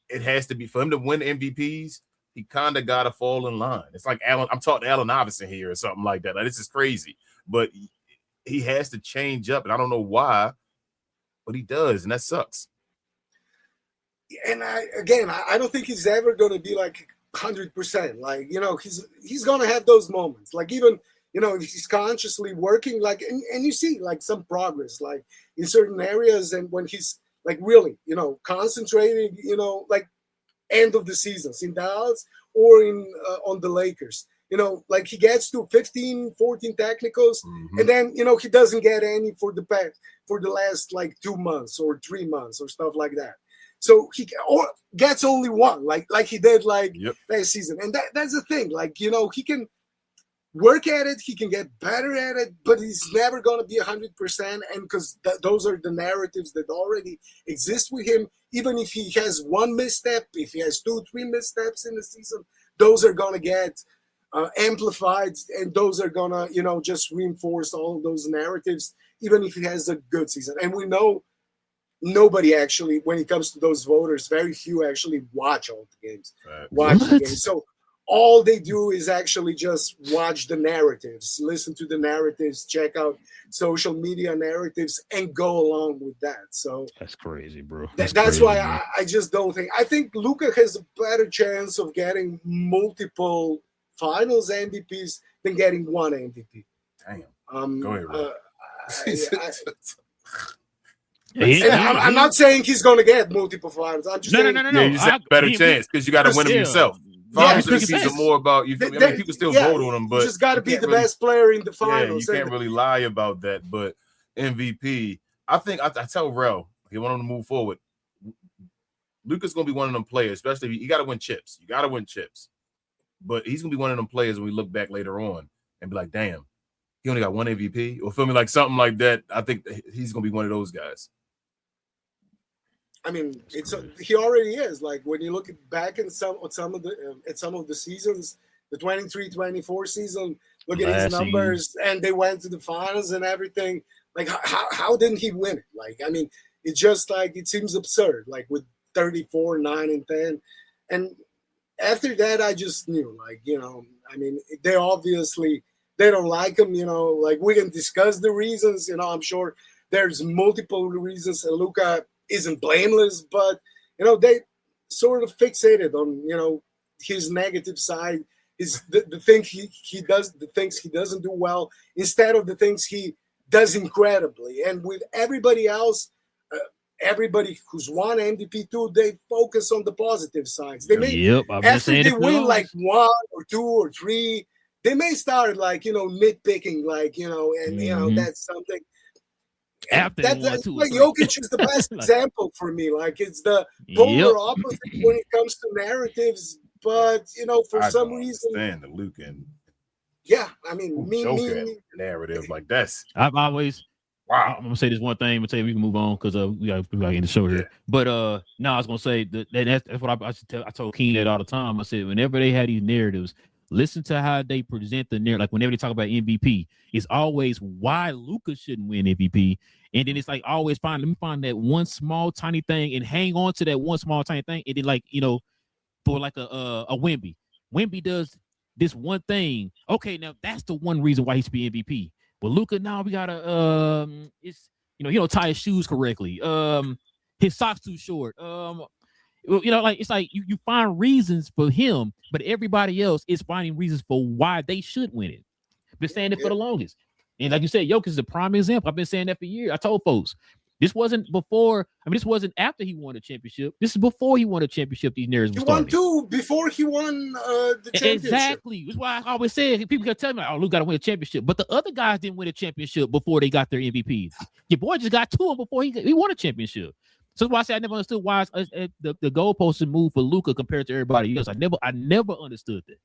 It has to be for him to win MVPs. he kind of got to fall in line. It's like I'm talking to Allen Iverson here or something like that. Like, this is crazy, but he has to change up, and I don't know why, but he does, and that sucks. And I don't think he's ever going to be like 100%. Like, he's going to have those moments. Like, even, if he's consciously working, like, and you see like some progress, like in certain areas, and when he's like really, concentrating, like end of the seasons in Dallas or on the Lakers. Like he gets to 15, 14 technicals, and then, he doesn't get any for the last like 2 months or 3 months or stuff like that. So he gets only one, like he did like last season. And that's the thing, like, he can work at it, he can get better at it, but he's never going to be 100%. And because those are the narratives that already exist with him. Even if he has one misstep, if he has 2-3 missteps in the season, those are going to get amplified, and those are gonna, just reinforce all of those narratives, even if he has a good season. And we know nobody actually, when it comes to those voters, very few actually watch all the games. So all they do is actually just watch the narratives, listen to the narratives, check out social media narratives, and go along with that. So that's crazy, bro. That's crazy, why I just don't think. I think Luka has a better chance of getting multiple Finals MVPs than getting one MVP. Damn. Go ahead, Rob. I'm not saying he's going to get multiple finals. I'm just saying. No. Yeah, you said better chance because you got to win them yourself. Finals MVPs are more about you. People still vote on them, but you just got to be the best player in the finals. Yeah, you can't really lie about that. But MVP, I think I tell Rel, he want him to move forward. Luka's going to be one of them players, especially if you got to win chips. You got to win chips. But he's going to be one of them players when we look back later on and be like, damn, he only got one MVP, or feel me, like something like that. I think he's going to be one of those guys. I mean, he already is. Like when you look back in some of the seasons, the 23-24 season, look at his numbers, and they went to the finals and everything. Like how didn't he win it? Like, I mean, it's just like, it seems absurd. Like with 34, 9, and 10, and after that, I just knew, like, I mean, they don't like him, like we can discuss the reasons, I'm sure there's multiple reasons, and Luka isn't blameless, but, they sort of fixated on, his negative side, the things he does, the things he doesn't do well, instead of the things he does incredibly. And with everybody else, everybody who's won MVP too, they focus on the positive sides. They may after they win like 1 or 2 or 3, they may start like nitpicking, like and that's something. After that's like Jokic is the best example for me. Like it's the polar opposite when it comes to narratives. But for some reason, the Luka. Yeah, I mean, me narrative like that's. I've always. Wow. I'm gonna say this one thing. I'm gonna tell you we can move on because we got to end the show here. But no, I was gonna say that's what I told Keen that all the time. I said whenever they had these narratives, listen to how they present the narrative. Like whenever they talk about MVP, it's always why Luka shouldn't win MVP, and then it's like always let me find that one small tiny thing and hang on to that one small tiny thing, and then like for like a Wemby. Wemby does this one thing. Okay, now that's the one reason why he should be MVP. Well, Luka, now we gotta it's he don't tie his shoes correctly. His socks too short. Like it's like you find reasons for him, but everybody else is finding reasons for why they should win it. Been saying it for the longest. And like you said, Jokic is a prime example. I've been saying that for years. I told folks this wasn't before. I mean, this wasn't after he won a championship. This is before he won a championship. These narratives he won 2 before he won the championship. Exactly. That's why I always said people can tell me, "Oh, Luka got to win a championship," but the other guys didn't win a championship before they got their MVPs. Your boy just got 2 before he won a championship. So that's why I say I never understood why the goalposts should move for Luka compared to everybody else. I never understood that.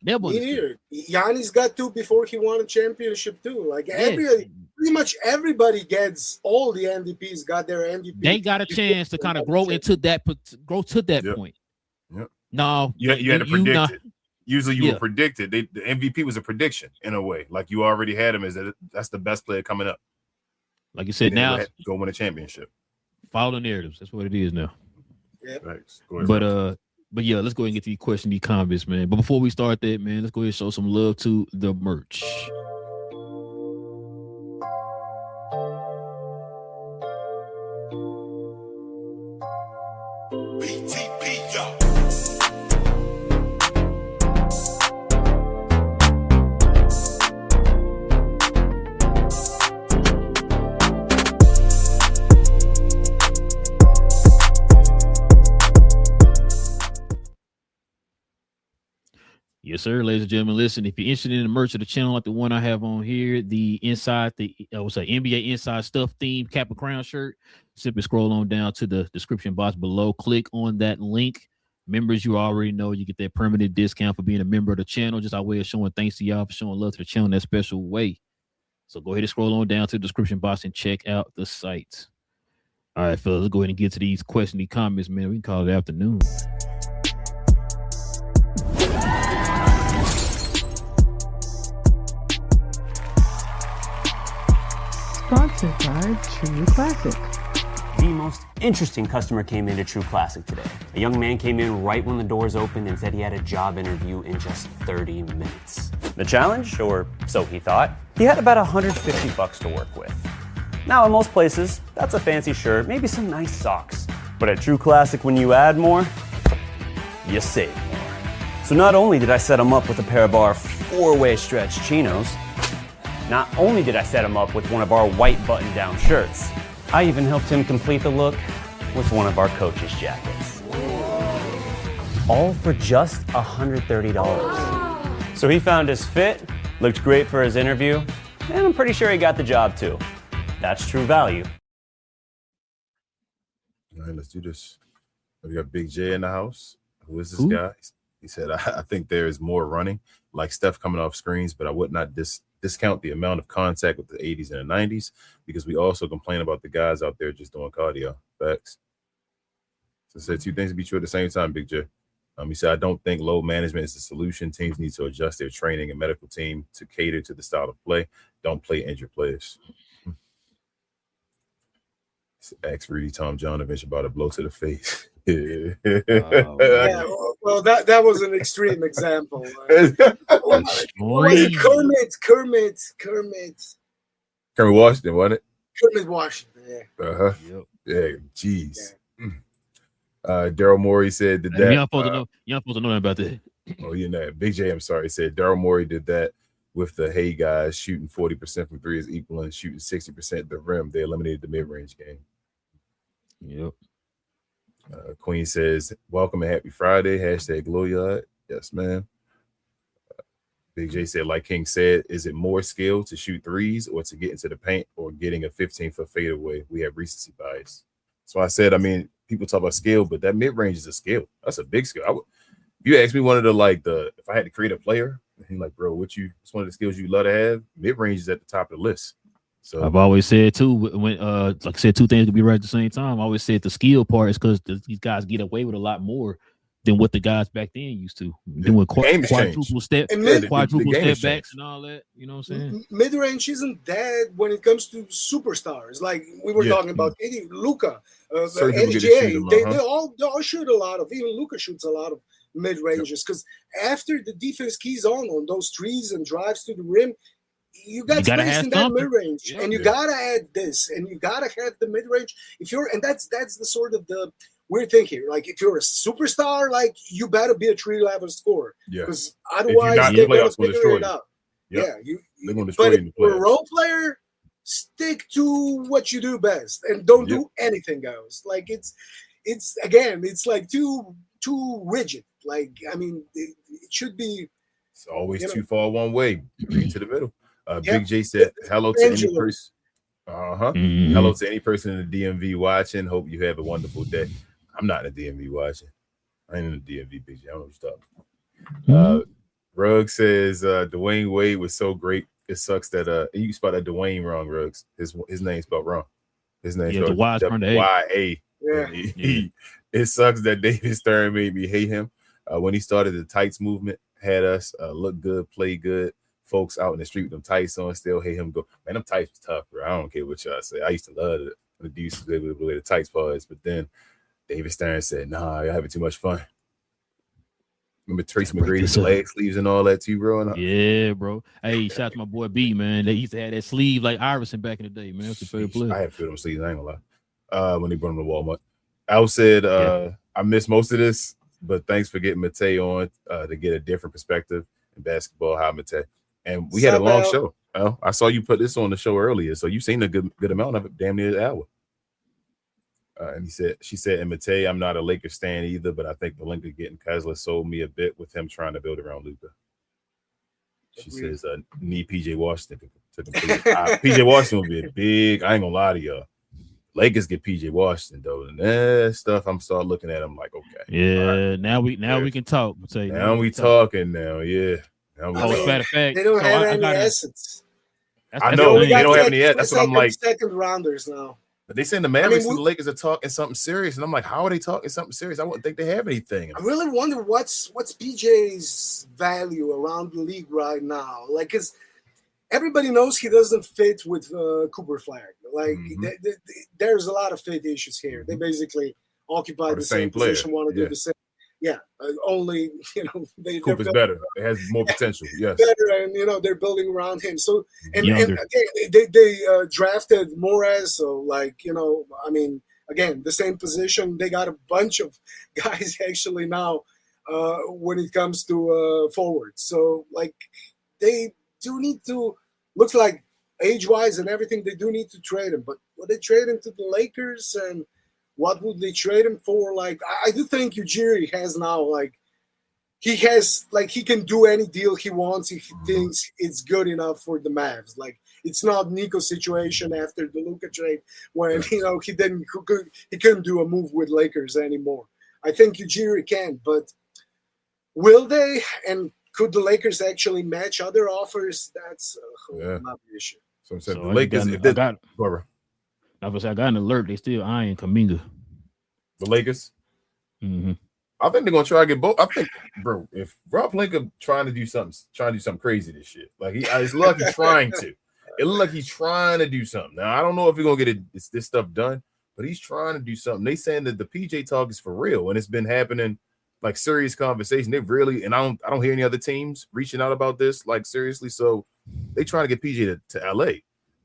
Never. Me neither. Giannis got 2 before he won a championship too. Like pretty much everybody gets all the MVPs got their MVP. They got a chance to kind of grow to that point. Yep. No, you had to predict it. Usually you would predict it. The MVP was a prediction in a way. Like you already had him as that's the best player coming up. Like you said, now go win a championship. Follow the narratives. That's what it is now. Yeah. Thanks. Go ahead, but But yeah, let's go ahead and get to these questions, these comments, man. But before we start that, man, let's go ahead and show some love to the merch. BTP, y'all. Yes, sir, ladies and gentlemen. Listen, if you're interested in the merch of the channel, like the one I have on here, the NBA Inside Stuff theme cap and crown shirt, simply scroll on down to the description box below. Click on that link. Members, you already know you get that permanent discount for being a member of the channel. Just our way of showing thanks to y'all for showing love to the channel in that special way. So go ahead and scroll on down to the description box and check out the site. All right, fellas, let's go ahead and get to these questions, these comments, man. We can call it afternoon. Sponsored by True Classic. The most interesting customer came into True Classic today. A young man came in right when the doors opened and said he had a job interview in just 30 minutes. The challenge, or so he thought, he had about $150 to work with. Now, in most places, that's a fancy shirt, maybe some nice socks. But at True Classic, when you add more, you save more. So not only did I set him up with a pair of our 4-way stretch chinos, not only did I set him up with one of our white button-down shirts, I even helped him complete the look with one of our coach's jackets. All for just $130. So he found his fit, looked great for his interview, and I'm pretty sure he got the job too. That's true value. All right, let's do this. We got Big J in the house. Who is this guy? He said, I think there is more running, like stuff coming off screens, but I would not discount the amount of contact with the 80s and the 90s because we also complain about the guys out there just doing cardio. Facts. So I said two things to be true at the same time, Big J. He said, I don't think load management is the solution. Teams need to adjust their training and medical team to cater to the style of play. Don't play injured players. Ask Rudy Tom Jonovich about a blow to the face. Yeah, well, that was an extreme example. Kermit Washington, wasn't it? Kermit Washington, yeah. Uh-huh. Yep. Yeah, jeez. Yeah. Daryl Morey said that. You're not supposed to know about that. Oh, you know, Big J, I'm sorry, said Daryl Morey did that with the Hey guys shooting 40% from three is equal and shooting 60% at the rim. They eliminated the mid-range game. Yep. Queen says, welcome and happy Friday. # Glow Yard. Yes, man. Big J said, like King said, is it more skill to shoot threes or to get into the paint or getting a 15-foot fadeaway? We have recency bias. So I said, I mean, people talk about skill, but that mid-range is a skill. That's a big skill. If you ask me one of the if I had to create a player, and like, bro, what's one of the skills you love to have? Mid-range is at the top of the list. So I've always said too, when like I said, two things could be right at the same time. I always said the skill part is because these guys get away with a lot more than what the guys back then used to. Doing quadruple step backs and all that. You know what I'm saying? Mid range isn't dead when it comes to superstars. Like we were talking about Luka, NJ. They all shoot a lot of. Even Luka shoots a lot of mid ranges because after the defense keys on those threes and drives to the rim. You got space in that mid range, and you gotta add this, and you gotta have the mid range. And that's the sort of the weird thing here. Like if you're a superstar, like you better be a 3-level scorer, because otherwise they're gonna figure it out. Yep. Yeah, they're gonna destroy you. For a role player, stick to what you do best, and don't do anything else. Like it's like too rigid. Like I mean, it should be. It's always too far one way. To the middle. Big J said, hello to any person. Hello to any person in the DMV watching. Hope you have a wonderful day. I'm not in the DMV watching. I ain't in the DMV, Big J. I don't know what you're talking about. Ruggs says Dwayne Wade was so great. It sucks that you spelled that Dwayne wrong, Ruggs. His name's spelled wrong. His name's spelled Y-A. Yeah. It sucks that David Stern made me hate him. When he started the tights movement, had us look good, play good. Folks out in the street with them tights on still hate him. Go, man, them tights was tough, bro. I don't care what y'all say. I used to love it. The dudes was able to wear the tights parts, but then David Stern said, nah, you're having too much fun. Remember Tracy McGrady's leg sleeves and all that too, bro? Yeah, bro. Hey, shout out to my boy B, man. They used to have that sleeve like Iverson back in the day, man. That's a favorite player. I had to feel them sleeves, I ain't gonna lie. When they brought them to Walmart. Al said, I missed most of this, but thanks for getting Matei on to get a different perspective in basketball. Hi, Matei. And we had a long show. Al, I saw you put this on the show earlier, so you've seen a good amount of it, damn near an hour. And she said, and Matei, I'm not a Lakers stan either, but I think Pelinka getting Kessler sold me a bit with him trying to build around Luka. She says, need PJ Washington to complete. PJ Washington will be a big, I ain't gonna lie to y'all. Lakers get PJ Washington though, and that stuff I'm start looking at. I'm like, okay, yeah. Right. Now we can talk. Matei. Now we talking now, yeah. Matter of fact, they don't have any assets. I know they don't have any assets. That's what I'm like. Second rounders now. But they saying the Mavericks and the Lakers are talking something serious, and I'm like, how are they talking something serious? I wouldn't think they have anything. I really wonder what's PJ's value around the league right now. Like, because everybody knows he doesn't fit with Cooper Flag. Like, there's a lot of fit issues here. They basically occupy the same position, want to do the same. Yeah, only Cooper's better. It has more potential. Yes, better, and they're building around him. So and again, they drafted Morez. So again, the same position. They got a bunch of guys actually now when it comes to forwards. So they do need to. Looks like age-wise and everything, they do need to trade him. But would they trade him to the Lakers and? What would they trade him for? Like, I do think Ujiri has now, he can do any deal he wants if he thinks it's good enough for the Mavs. Like, it's not Nico's situation after the Luka trade when, he couldn't do a move with Lakers anymore. I think Ujiri can, but will they? And could the Lakers actually match other offers? That's not the issue. So I'm saying the Lakers, I got an alert. They still eyeing Kuminga. The Lakers? Mm-hmm. I think they're gonna try to get both. I think, bro, if Rob Pelinka trying to do something crazy this shit. Like it's like he's trying to. It looks like he's trying to do something. Now I don't know if he's gonna get this stuff done, but he's trying to do something. They saying that the PJ talk is for real, and it's been happening like serious conversation. They really, and I don't hear any other teams reaching out about this like seriously. So they trying to get PJ to LA.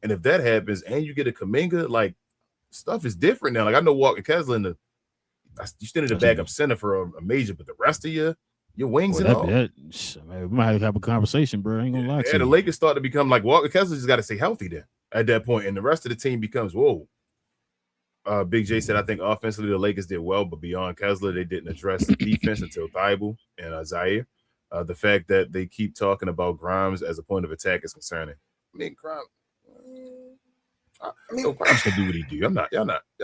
And if that happens and you get a Kuminga, like stuff is different now. Like I know Walker Kessler you stand in the backup center for a major, but the rest of your wings and all. We might have a conversation, bro. I ain't gonna lie to you. The Lakers start to become like Walker Kessler just got to stay healthy then at that point, and the rest of the team becomes whoa. Big J said, I think offensively the Lakers did well, but beyond Kessler, they didn't address the defense until Thibault and Zaire. The fact that they keep talking about Grimes as a point of attack is concerning. I mean, Grimes can do what he do. Y'all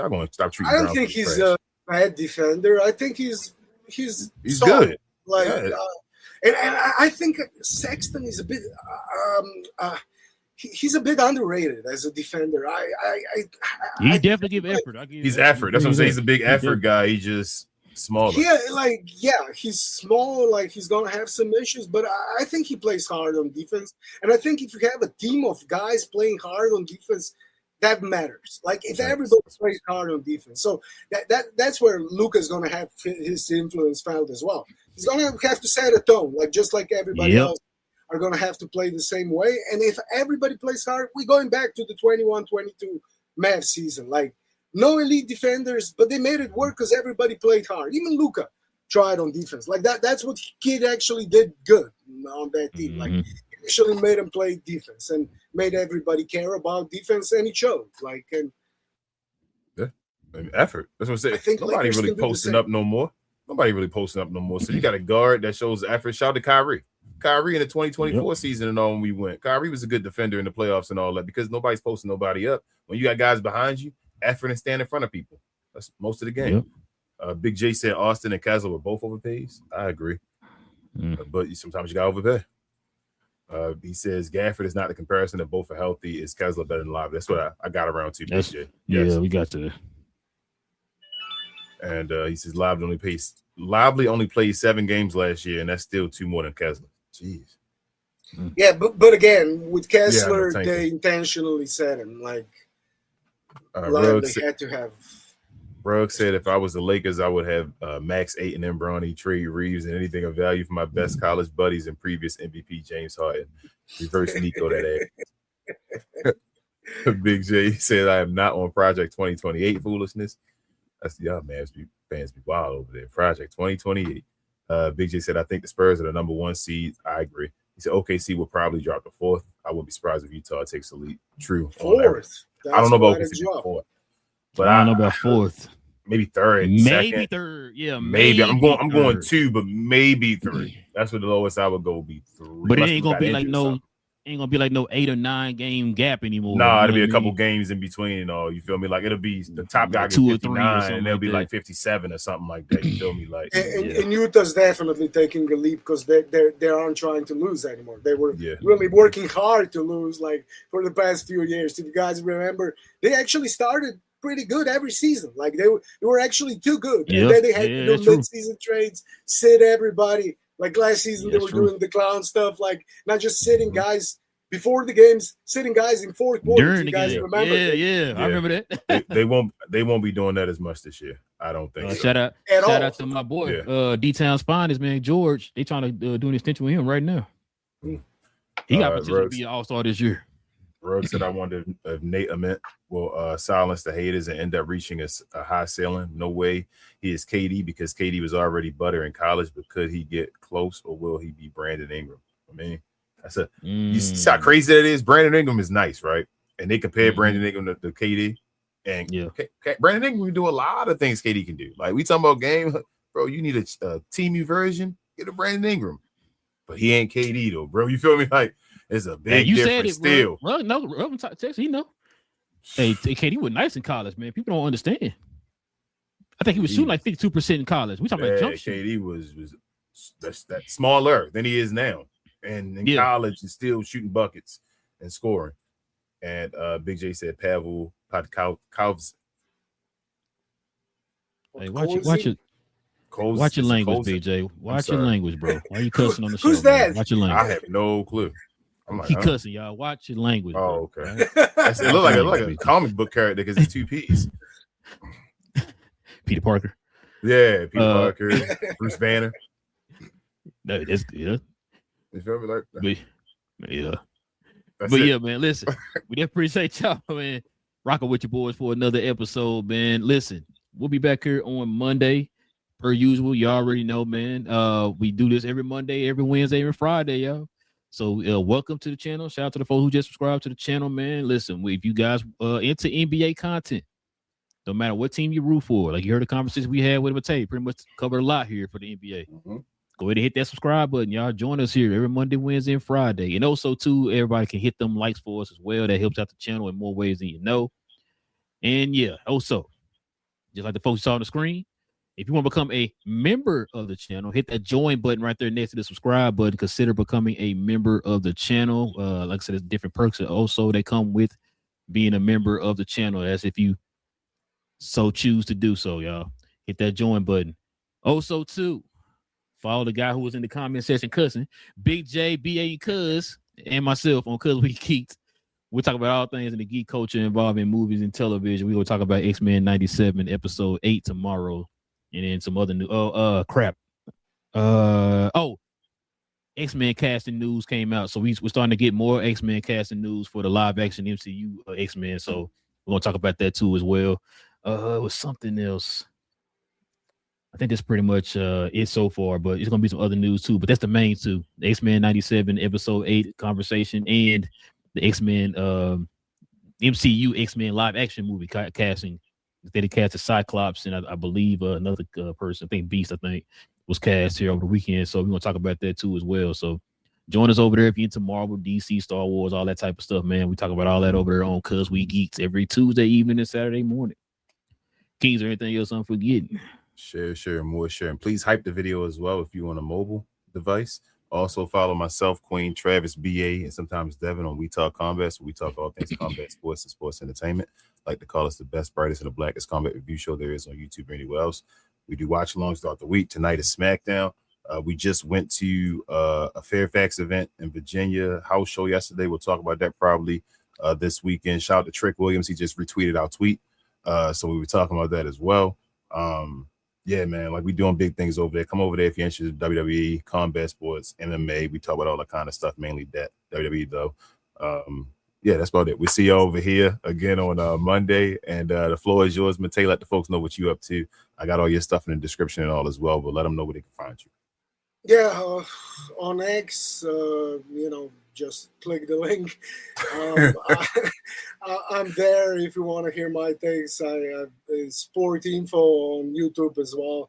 going to stop treating. I don't think he's a bad defender. I think he's good. And I think Sexton is a bit. He's a bit underrated as a defender. He definitely give effort. He's effort. That's what I'm saying. He's a big effort guy. He's just smaller. He's small. Like he's gonna have some issues, but I think he plays hard on defense. And I think if you have a team of guys playing hard on defense, that matters. Like if everybody plays hard on defense, so that's where Luka's gonna have his influence felt as well. He's gonna have to set a tone, just like everybody else are gonna have to play the same way. And if everybody plays hard, we're going back to the 21-22 Mavs season. Like no elite defenders, but they made it work because everybody played hard. Even Luka tried on defense. Like that's what Kid actually did good on that team. Mm-hmm. Like he actually made him play defense and made everybody care about defense, and he showed. Effort. That's what I'm saying. Nobody really posting up no more. So you got a guard that shows effort. Shout out to Kyrie. Kyrie in the 2024 season and all when we went. Kyrie was a good defender in the playoffs and all that because nobody's posting nobody up. When you got guys behind you, effort and stand in front of people. That's most of the game. Big J said Austin and Kessler were both overpaid. I agree. But sometimes you got to overpay. He says Gafford is not the comparison if both are healthy. Is Kessler better than Live? That's what I got around to. Big J. Yeah, we got to. And he says Lively only played 7 games last year, and that's still 2 more than Kessler. Jeez. Yeah, but again, with Kessler, they intentionally set him. Lively had to have Brooks said if I was the Lakers, I would have Max Ayton and Bronny, trade Reeves, and anything of value for my best college buddies and previous MVP James Harden. Reverse Nico that ass. Big J said I am not on Project 2028 foolishness. That's y'all man, fans be wild over there. Project 2028. Big J said I think the Spurs are the number 1 seed. I agree. He said OKC will probably drop to 4th. I wouldn't be surprised if Utah takes the lead. True. 4th. I don't know about OKC 4th. But I don't know about 4th. Maybe 3rd. Maybe 2nd. 3rd. Yeah, maybe. I'm third. going 2, but maybe 3. That's what the lowest I would go would be 3. But it ain't gonna be like no 8 or 9 game gap anymore. Nah, it'll be a couple games in between and all. You feel me? Like it'll be the top guy gets 59 and they'll be like 57 or something like that. You feel me? Like and Utah's definitely taking a leap because they aren't trying to lose anymore. They were really working hard to lose like for the past few years. If you guys remember, they actually started pretty good every season. Like they were actually too good. And then they had to do mid-season trades, sit everybody. Like last season, they were doing the clown stuff, like not just sitting guys before the games, sitting guys in 4th quarter. During the game. Remember? Yeah, I remember that. they won't be doing that as much this year. I don't think so. Shout out to my boy, D-Town's finest man, George. They trying to do an extension with him right now. He got potential to be an all-star this year. Ruggs said I wonder if Nate Ament will silence the haters and end up reaching a high ceiling. No way he is KD because KD was already butter in college, but could he get close or will he be Brandon Ingram? I mean, you see how crazy that is? Brandon Ingram is nice, right? And they compare Brandon Ingram to KD. And Brandon Ingram can do a lot of things KD can do. Like we talking about game, bro, you need a teamy version, get a Brandon Ingram. But he ain't KD though, bro. You feel me? Like, it's a big difference still. Well, no, Texas, he know. Hey, KD was nice in college, man. People don't understand. I think he was shooting like 52% in college. We talking about jump shot. KD was that's smaller than he is now, and in college he's still shooting buckets and scoring. And Big J said Pavel Podkovs. Hey, watch your language, BJ. Watch your language, bro. Why are you cussing on the show? Who's that? Man? Watch your language. I have no clue. I'm like, he cussing, y'all. Watch your language. Oh, bro. okay. It look like a comic book character because it's 2 P's. Peter Parker. Yeah, Peter Parker, Bruce Banner. No, that's good. You feel me? Like yeah, man. Listen, we appreciate y'all, man. Rocking with your boys for another episode, man. Listen, we'll be back here on Monday. Per usual, you already know, man. We do this every Monday, every Wednesday, every Friday, y'all. So welcome to the channel. Shout out to the folks who just subscribed to the channel, man. Listen, if you guys into NBA content, no matter what team you root for, like you heard the conversation we had with Matei, pretty much covered a lot here for the NBA. Go ahead and hit that subscribe button, y'all. Join us here every Monday, Wednesday, and Friday. And also, too, everybody can hit them likes for us as well. That helps out the channel in more ways than you know. And yeah, also, just like the folks you saw on the screen, if you want to become a member of the channel, hit that join button right there next to the subscribe button. Consider becoming a member of the channel. Like I said, there's different perks also that come with being a member of the channel. That's if you so choose to do so, y'all. Hit that join button. Also, too, follow the guy who was in the comment section cussing, Big J, B.A. Cuz, and myself on Cuz We Geeks. We'll talk about all things in the geek culture involving movies and television. We're going to talk about X-Men 97, episode 8 tomorrow. And then some other new X-Men casting news came out. So we're starting to get more X-Men casting news for the live action MCU X-Men. So we're gonna talk about that too as well. It was something else. I think that's pretty much it so far, but it's gonna be some other news too. But that's the main two: the X-Men 97 episode 8 conversation and the X-Men MCU X-Men live action movie casting. They casted Cyclops and I believe another person, I think Beast, was cast here over the weekend. So we're going to talk about that too as well. So join us over there if you're into Marvel, DC, Star Wars, all that type of stuff, man. We talk about all that over there on Cuz We Geeks every Tuesday evening and Saturday morning. Kings, or anything else I'm forgetting? Share, more share. And please hype the video as well if you on a mobile device. Also follow myself, Queen, Travis, BA, and sometimes Devin on We Talk Combat. So we talk all things combat sports and sports entertainment. Like to call us the best, brightest, and the blackest combat review show there is on YouTube or anywhere else. We do watch alongs throughout the week. Tonight is SmackDown. We just went to a Fairfax event in Virginia, house show yesterday. We'll talk about that probably this weekend. Shout out to Trick Williams. He just retweeted our tweet. So we were talking about that as well. Yeah, man, like we doing big things over there. Come over there if you're interested in WWE, combat sports, MMA. We talk about all that kind of stuff, mainly that WWE though. Yeah, that's about it. We see you over here again on Monday, and the floor is yours, Matei. Let the folks know what you up to. I got all your stuff in the description and all as well, but let them know where they can find you. Yeah, on X, just click the link. I'm there if you want to hear my takes. I have sport info on YouTube as well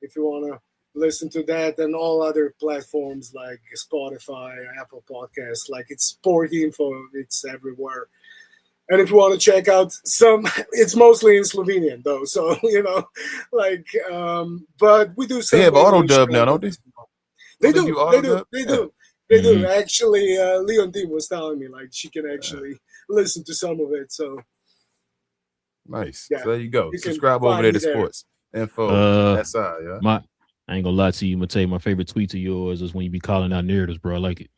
if you want to listen to that, and all other platforms like Spotify, Apple Podcasts. Like, it's sport info, it's everywhere. And if you want to check out it's mostly in Slovenian though, so but we do some. They have auto dub now, don't they? They do. Actually, Leontine was telling me like she can actually listen to some of it. So nice. Yeah, So there you go. you Subscribe can over there find to me there. Sports Info. SI, yeah. I ain't gonna lie to you, Matei. My favorite tweet of yours is when you be calling out narratives, bro. I like it.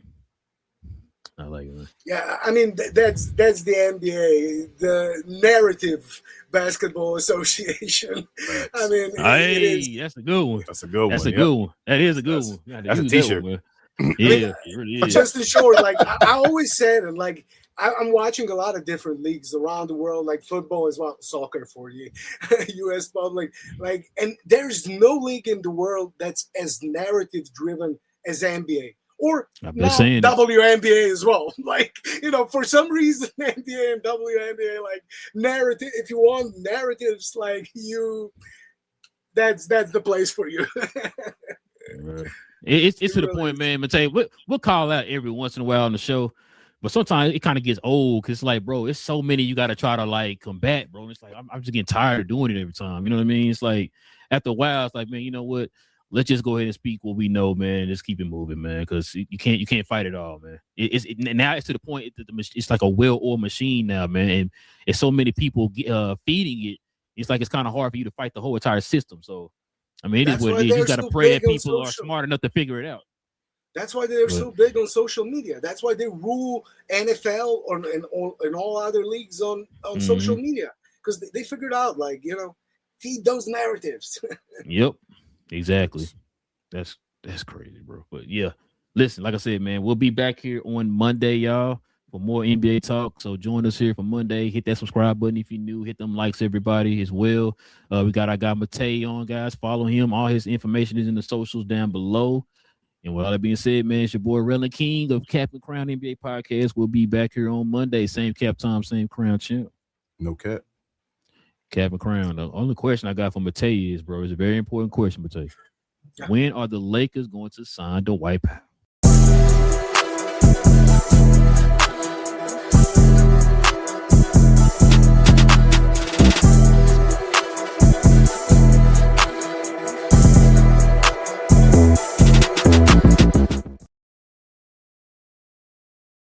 I like it, man. Yeah, I mean that's the NBA, the Narrative Basketball Association. Right. I mean, That's a good one. That's a good one. That's a good one. That is a good one. That's a t-shirt. One, yeah, it really is. Just in short, like I always said, and like I'm watching a lot of different leagues around the world, like football as well, soccer for you, U.S. public, like, and there's no league in the world that's as narrative driven as NBA. Or now WNBA as well. Like, for some reason, NBA and WNBA, like, narrative. If you want narratives, like that's the place for you. It's to the point, man. Matei, we'll call out every once in a while on the show, but sometimes it kind of gets old because, like, bro, it's so many you got to try to like combat, bro. And it's like I'm just getting tired of doing it every time. You know what I mean? It's like after a while, it's like, man, you know what? Let's just go ahead and speak what we know, man. Just keep it moving, man, because you can't fight it all, man. Now it's to the point that it's like a well-oiled machine now, man, and it's so many people feeding it. It's like it's kind of hard for you to fight the whole entire system. So, I mean, it is what it is. You just got to pray that people are smart enough to figure it out. That's why they're so big on social media. That's why they rule NFL and all other leagues on social media, because they figured out, like, feed those narratives. Yep. Exactly. That's crazy, bro. But yeah, listen, like I said, man, we'll be back here on Monday, y'all, for more NBA talk. So join us here for Monday. Hit that subscribe button if you're new. Hit them likes, everybody, as well. We got our guy Matei on, guys. Follow him. All his information is in the socials down below. And with all that being said, man, it's your boy Relin King of Cap and Crown NBA Podcast. We'll be back here on Monday. Same cap time, same crown champ. No cap. Cap and Crown. The only question I got from Matei is, bro, it's a very important question, Matei. When are the Lakers going to sign Dwight Powell?